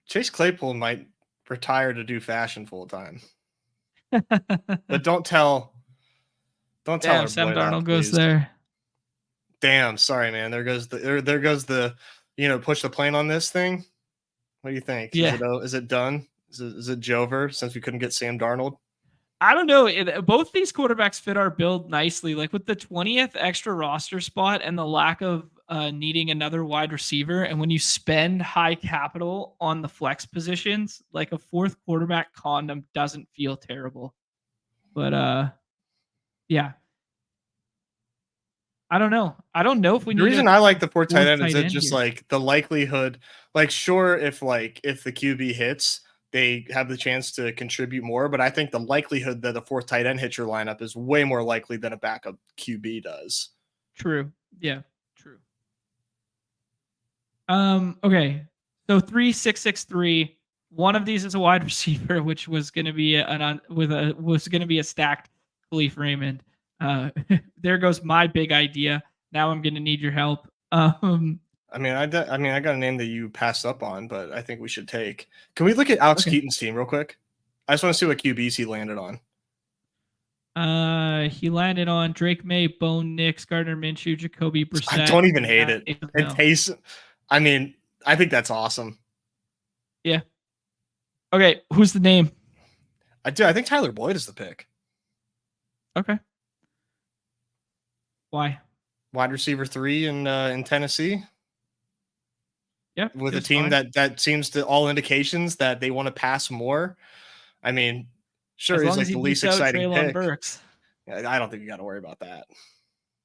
Chase Claypool might retire to do fashion full time. But don't tell Damn, our Sam boy Darnold that, goes please. there. Damn, sorry, man. There goes the push the plane on this thing. What do you think? Yeah. Is it done? Is it Jover since we couldn't get Sam Darnold? I don't know. Both these quarterbacks fit our build nicely. Like with the 20th extra roster spot and the lack of needing another wide receiver, and when you spend high capital on the flex positions, like a 4th quarterback condom doesn't feel terrible. But yeah. I don't know. I don't know if we need. The reason I like the 4th tight end is it just here. like the likelihood. Like, sure, if the QB hits, they have the chance to contribute more. But I think the likelihood that a 4th tight end hits your lineup is way more likely than a backup QB does. True. Yeah. True. Okay. So 3-6-6-3. One of these is a wide receiver, which was going to be a stacked Khalif Raymond. There goes my big idea. Now I'm going to need your help. I got a name that you passed up on, but I think we should take. Can we look at Alex Keaton's team real quick? I just want to see what QBs he landed on. He landed on Drake May, Bone Nix, Gardner Minshew, Jacoby Brissett. I don't even hate it. And Pace. I mean, I think that's awesome. Yeah. Okay, who's the name? I think Tyler Boyd is the pick. Okay. Why? Wide receiver 3 in Tennessee. Yep. With a team that seems to all indications that they want to pass more. I mean, sure, he's like the least exciting pick. Burks. I don't think you got to worry about that.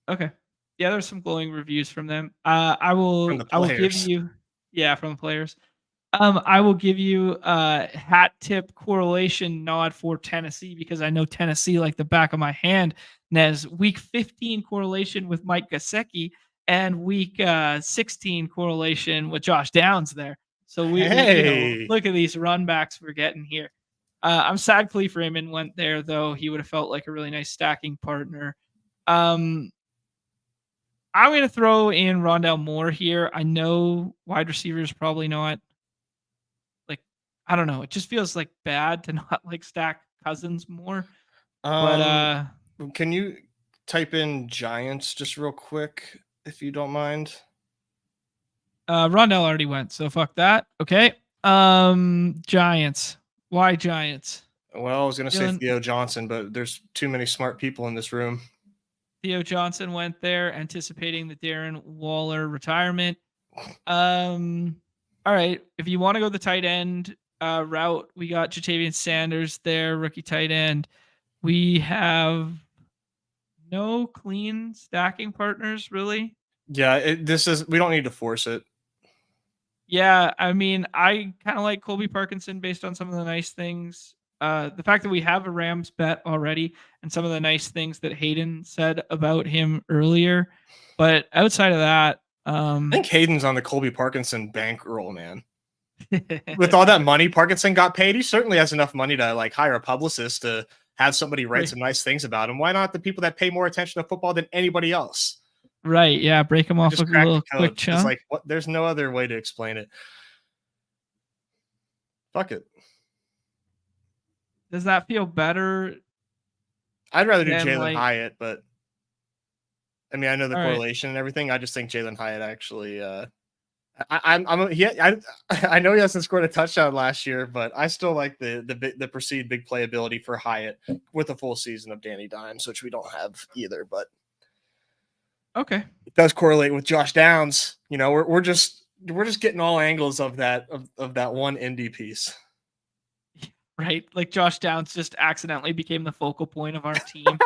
Okay. Yeah, there's some glowing reviews from them. I will give you from the players. I will give you a hat tip correlation nod for Tennessee because I know Tennessee like the back of my hand. Nez, week 15 correlation with Mike Gesicki and week 16 correlation with Josh Downs there. So we look at these run backs we're getting here. I'm sad Khalif Raymond went there, though. He would have felt like a really nice stacking partner. I'm going to throw in Rondale Moore here. I know wide receivers probably not. I don't know. It just feels like bad to not like stack Cousins more. But can you type in Giants just real quick if you don't mind? Rondell already went, so fuck that. Okay. Giants. Why Giants? Well, I was gonna say Theo Johnson, but there's too many smart people in this room. Theo Johnson went there, anticipating the Darren Waller retirement. All right. If you want to go the tight end route, we got Jatavian Sanders there, rookie tight end. We have no clean stacking partners, really. Yeah, we don't need to force it. Yeah, I mean, I kind of like Colby Parkinson based on some of the nice things. The fact that we have a Rams bet already and some of the nice things that Hayden said about him earlier. But outside of that, I think Hayden's on the Colby Parkinson bankroll, man. With all that money Parkinson got paid, he certainly has enough money to like hire a publicist to have somebody write some nice things about him. Why not the people that pay more attention to football than anybody else? Right. Yeah. Break him off a little quick chunk. It's like, what? There's no other way to explain it. Fuck it. Does that feel better? I'd rather do Jalen Hyatt, but I mean, I know the correlation and everything. I just think Jalen Hyatt actually. I know he hasn't scored a touchdown last year, but I still like the perceived big playability for Hyatt with a full season of Danny Dimes, which we don't have either. But okay, it does correlate with Josh Downs. You know, we're just getting all angles of that one indie piece. right? Like Josh Downs just accidentally became the focal point of our team.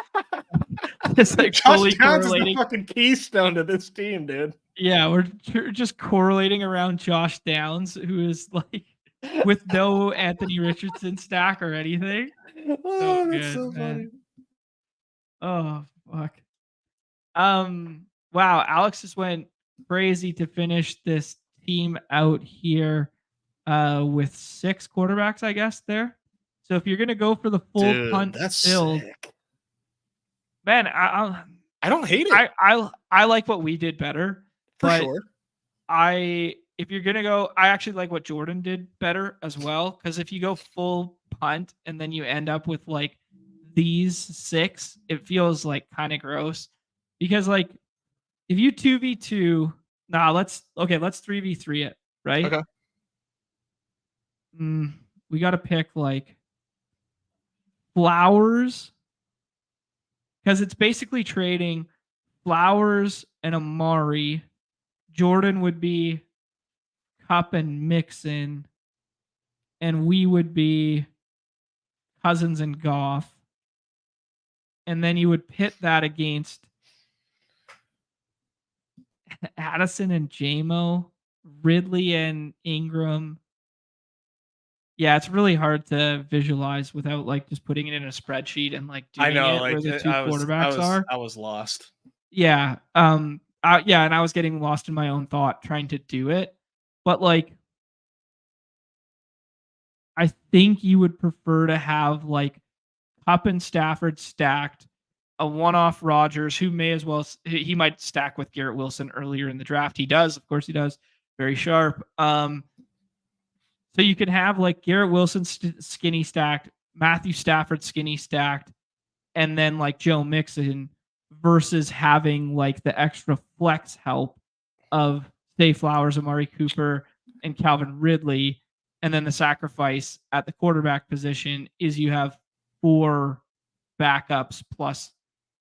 It's like Josh fully Downs is the correlating. fucking keystone to this team, dude. Yeah, we're just correlating around Josh Downs, who is like with no Anthony Richardson stack or anything. So Oh, that's good, so funny. man. Oh fuck. Wow, Alex just went crazy to finish this team out here with 6 quarterbacks, I guess, there. So if you're gonna go for the full Dude, punt that's build, sick. man, I don't hate it. I like what we did better, For but sure. if you're gonna go, I actually like what Jordan did better as well. Because if you go full punt and then you end up with like these 6, it feels like kind of gross. Because like if you 2v2, let's 3v3 it, right? Okay. We got to pick like Flowers, because it's basically trading Flowers and Amari. Jordan would be Cup and Mixon, and we would be Cousins and Goff. And then you would pit that against Addison and JMO, Ridley and Ingram. Yeah, it's really hard to visualize without like just putting it in a spreadsheet and like doing I know, it like where the 2 I quarterbacks are. was lost. Yeah. Yeah, and I was getting lost in my own thought trying to do it. But like I think you would prefer to have like Cup and Stafford stacked, a one-off Rodgers who may as well he might stack with Garrett Wilson earlier in the draft. He does, of course he does. Very sharp. So you can have like Garrett Wilson skinny stacked, Matthew Stafford skinny stacked, and then like Joe Mixon versus having like the extra flex help of Zay Flowers, Amari Cooper, and Calvin Ridley. And then the sacrifice at the quarterback position is you have 4 backups plus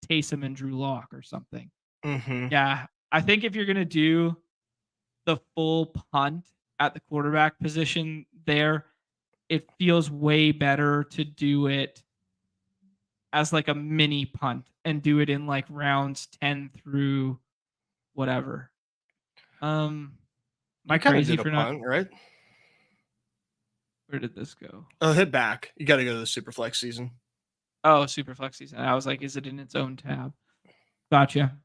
Taysom and Drew Lock or something. Mm-hmm. Yeah. I think if you're going to do the full punt at the quarterback position there, it feels way better to do it as like a mini punt and do it in like rounds 10 through whatever. Am I crazy did a for not? punt, right? Where did this go? Oh, hit back. You got to go to the SuperFLEX season. Oh, SuperFLEX season. I was like, is it in its own tab? Gotcha.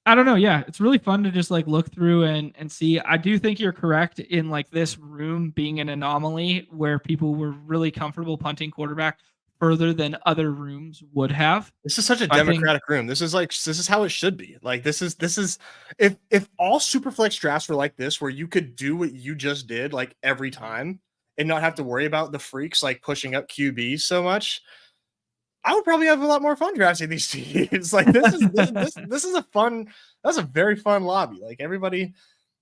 I don't know. Yeah, it's really fun to just like look through and see. I do think you're correct in like this room being an anomaly where people were really comfortable punting quarterback further than other rooms would have. This is such a democratic room. This is how it should be. Like this is if all SuperFLEX drafts were like this, where you could do what you just did like every time and not have to worry about the freaks like pushing up QBs so much, I would probably have a lot more fun drafting these teams. Like this is a fun. That's a very fun lobby. Like everybody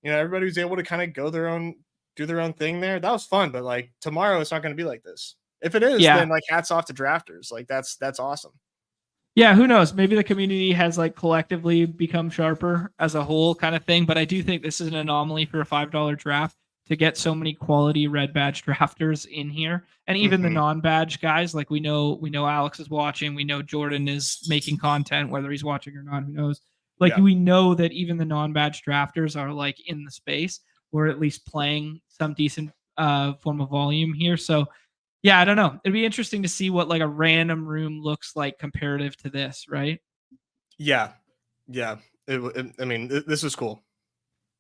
was able to kind of do their own thing there. That was fun. But like tomorrow, it's not going to be like this. If it is, then like hats off to drafters. Like that's awesome. Yeah, who knows? Maybe the community has like collectively become sharper as a whole kind of thing. But I do think this is an anomaly for a $5 draft to get so many quality red badge drafters in here. And even the non-badge guys, like we know Alex is watching, we know Jordan is making content, whether he's watching or not, who knows? Like we know that even the non-badge drafters are like in the space or at least playing some decent form of volume here. So yeah, I don't know. It'd be interesting to see what like a random room looks like comparative to this, right? Yeah. I mean, this is cool.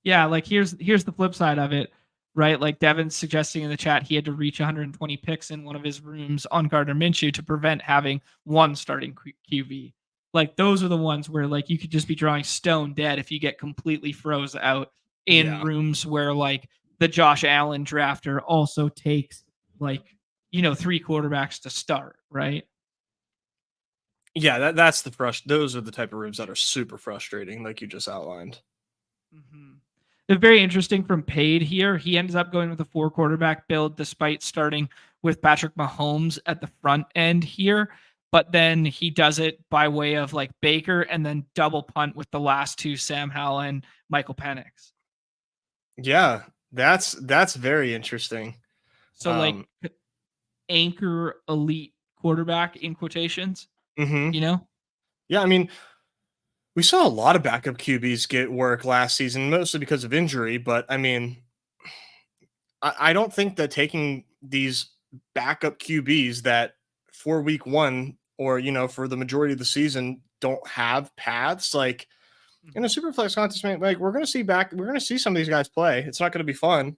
Yeah, like here's the flip side of it, right? Like Devin's suggesting in the chat, he had to reach 120 picks in one of his rooms on Gardner Minshew to prevent having one starting QB. Like those are the ones where like you could just be drawing stone dead if you get completely froze out in rooms where like the Josh Allen drafter also takes like 3 quarterbacks to start, right? Yeah, that's those are the type of rooms that are super frustrating, like you just outlined. It's very interesting from Paid here. He ends up going with a 4 quarterback build despite starting with Patrick Mahomes at the front end here. But then he does it by way of like Baker and then double punt with the last 2, Sam Howell and Michael Penix. Yeah, that's very interesting. So like anchor elite quarterback in quotations, mhm. you know? Yeah, I mean, we saw a lot of backup QBs get work last season, mostly because of injury. But I mean, I don't think that taking these backup QBs that for week one or for the majority of the season don't have paths like in a super flex contest, man, like we're gonna see some of these guys play. It's not gonna be fun,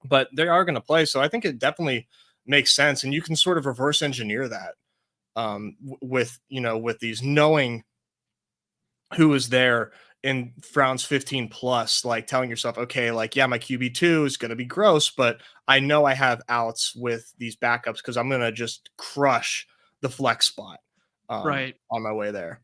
but they are gonna play. So I think it definitely makes sense, and you can sort of reverse engineer that with with these knowing who is there in rounds 15 plus, like telling yourself, okay, like, yeah, my QB2 is going to be gross, but I know I have outs with these backups because I'm going to just crush the flex spot Right. on my way there.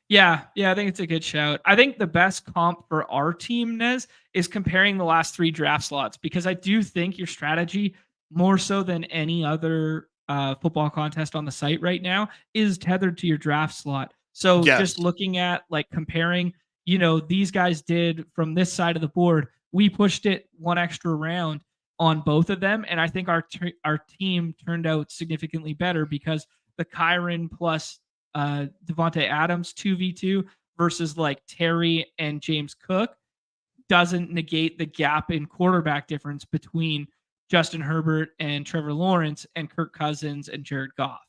Yeah, I think it's a good shout. I think the best comp for our team, Nez, is comparing the last 3 draft slots because I do think your strategy, more so than any other football contest on the site right now, is tethered to your draft slot. So just Yes. looking at like comparing, these guys did from this side of the board, we pushed it one extra round on both of them, and I think our team turned out significantly better because the Kyron plus Devonte Adams 2v2 versus like Terry and James Cook doesn't negate the gap in quarterback difference between Justin Herbert and Trevor Lawrence and Kirk Cousins and Jared Goff.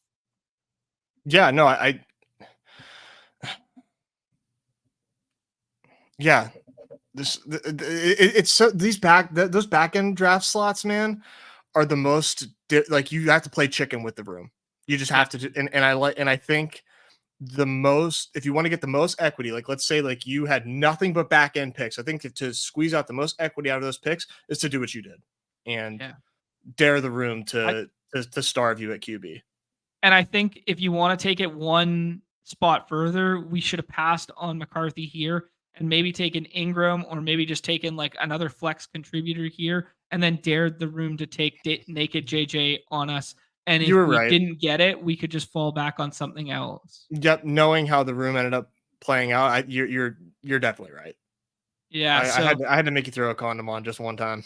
Yeah, no, yeah, it's so those back end draft slots, man, are the most like you have to play chicken with the room. You just have Yeah. to, and I think the most, if you want to get the most equity, like let's say like you had nothing but back end picks, I think to squeeze out the most equity out of those picks is to do what you did and Yeah. dare the room I, to starve you at QB. and I think if you want to take it one spot further, we should have passed on McCarthy here and maybe taken Ingram or maybe just taken like another flex contributor here and then dared the room to take naked JJ on us. And You if were we right. didn't get it, we could just fall back on something else. Yep, knowing how the room ended up playing out, you're definitely right. Yeah. So I had to make you throw a condom on just one time.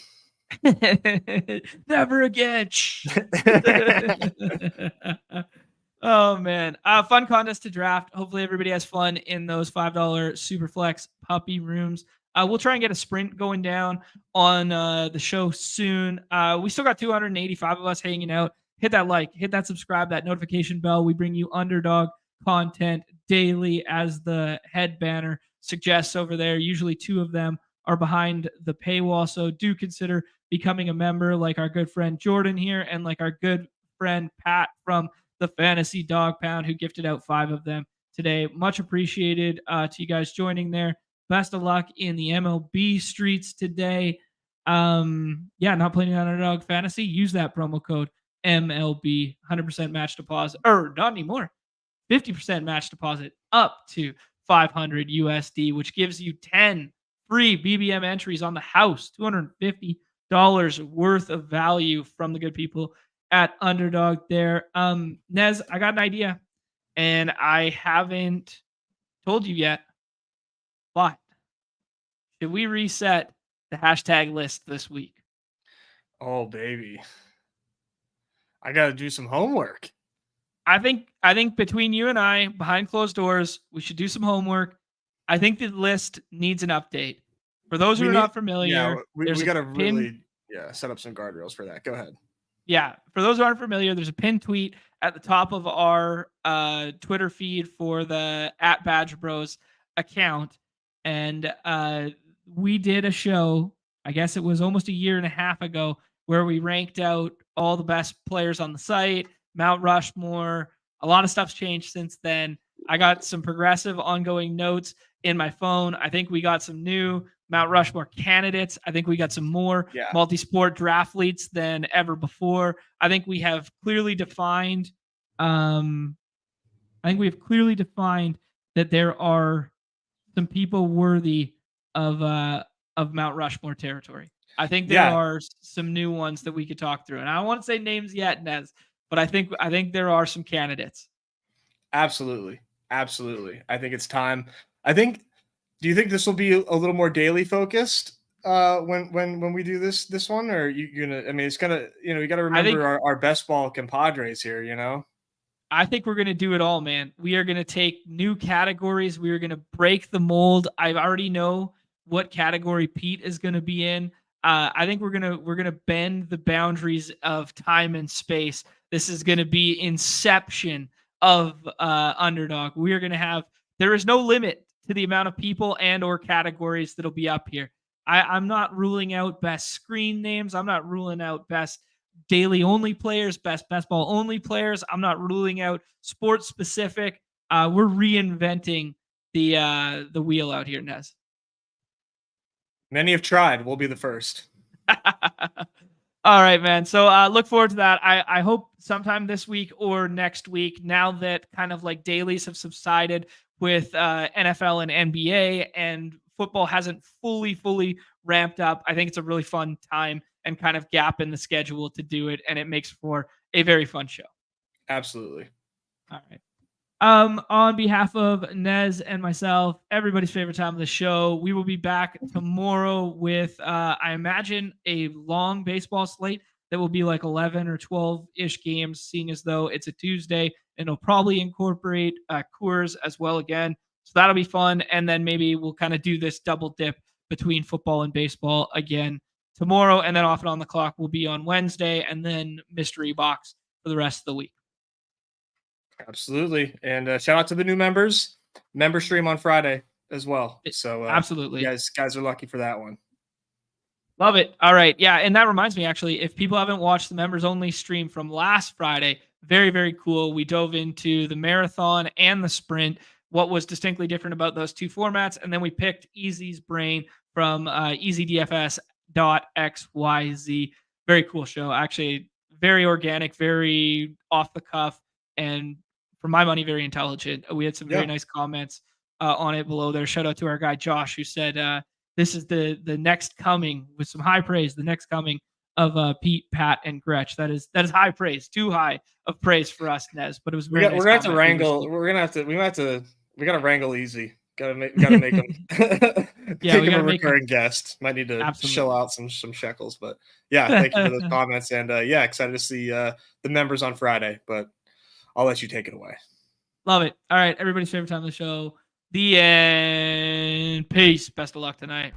never again. Oh man, fun contest to draft. Hopefully everybody has fun in those $5 SuperFLEX puppy rooms. We'll try and get a sprint going down on the show soon. We still got 285 of us hanging out. Hit that like, hit that subscribe, that notification bell. We bring you Underdog content daily, as the head banner suggests over there. Usually 2 of them are behind the paywall, so do consider becoming a member, like our good friend Jordan here, and like our good friend Pat from the Fantasy Dog Pound, who gifted out 5 of them today. Much appreciated to you guys joining there. Best of luck in the MLB streets today. Yeah, not playing on Underdog Fantasy. Use that promo code MLB, 100% match deposit, or not anymore. 50% match deposit up to 500 USD, which gives you 10 free BBM entries on the house, $250 worth of value from the good people at Underdog there. Nez, I got an idea and I haven't told you yet, but should we reset the hashtag list this week? Oh baby, I got to do some homework. I think between you and I, behind closed doors, we should do some homework. I think the list needs an update. For those who are not familiar, there's We a got to pin. really set up some guardrails for that. Go ahead. Yeah, for those who aren't familiar, there's a pinned tweet at the top of our Twitter feed for the @BadgeBros account, and we did a show. I guess it was almost a year and a half ago, where we ranked out all the best players on the site, Mount Rushmore. A lot of stuff's changed since then. I got some progressive ongoing notes in my phone. I think we got some new Mount Rushmore candidates. I think we got some more multi-sport draft leads than ever before. I think we have clearly defined. That there are some people worthy of Mount Rushmore territory. I think there are some new ones that we could talk through, and I don't want to say names yet, Nez, but I think there are some candidates. Absolutely. I think it's time. Do you think this will be a little more daily focused? when we do this one, or you gonna? I mean, it's gonna, you got to I think remember our best ball compadres here. I think we're going to do it all, man. We are going to take new categories. We are going to break the mold. I already know what category Pete is going to be in. I think we're going to bend the boundaries of time and space. This is going to be inception of Underdog. We are going to have there is no limit to the amount of people and or categories that'll be up here. I'm not ruling out best screen names. I'm not ruling out best daily only players, best ball only players. I'm not ruling out sports specific. We're reinventing the wheel out here, Nez. Many have tried. We'll be the first. All right, man. So look forward to that. I hope sometime this week or next week, now that kind of like dailies have subsided with NFL and NBA and football hasn't fully ramped up. I think it's a really fun time and kind of gap in the schedule to do it. And it makes for a very fun show. Absolutely. All right. On behalf of Nez and myself, everybody's favorite time of the show, we will be back tomorrow with, I imagine, a long baseball slate that will be like 11 or 12-ish games, seeing as though it's a Tuesday, and it'll probably incorporate Coors as well again. So that'll be fun. And then maybe we'll kind of do this double dip between football and baseball again tomorrow. And then off and on the clock will be on Wednesday, and then mystery box for the rest of the week. Absolutely. And shout out to the new members. Member stream on Friday as well. So absolutely. You guys are lucky for that one. Love it. All right. Yeah. And that reminds me, actually, if people haven't watched the members only stream from last Friday, very, very cool. We dove into the marathon and the sprint, what was distinctly different about those two formats. And then we picked Easy's brain from easydfs.xyz. Very cool show. Actually, very organic, very off the cuff, and for my money, very intelligent. We had some very nice comments on it below there. Shout out to our guy Josh, who said this is the next coming, with some high praise, the next coming of Pete, Pat, and Gretch. That is high praise, too high of praise for us, Nez. But it was very nice. We're gonna have to wrangle. We gotta wrangle Easy. Gotta make him. Yeah, we him gotta a make recurring guest. Might need to shell out some shekels, but yeah, thank you for those comments, and yeah, excited to see the members on Friday. But I'll let you take it away. Love it. All right, everybody's favorite time of the show. The end. Peace. Best of luck tonight.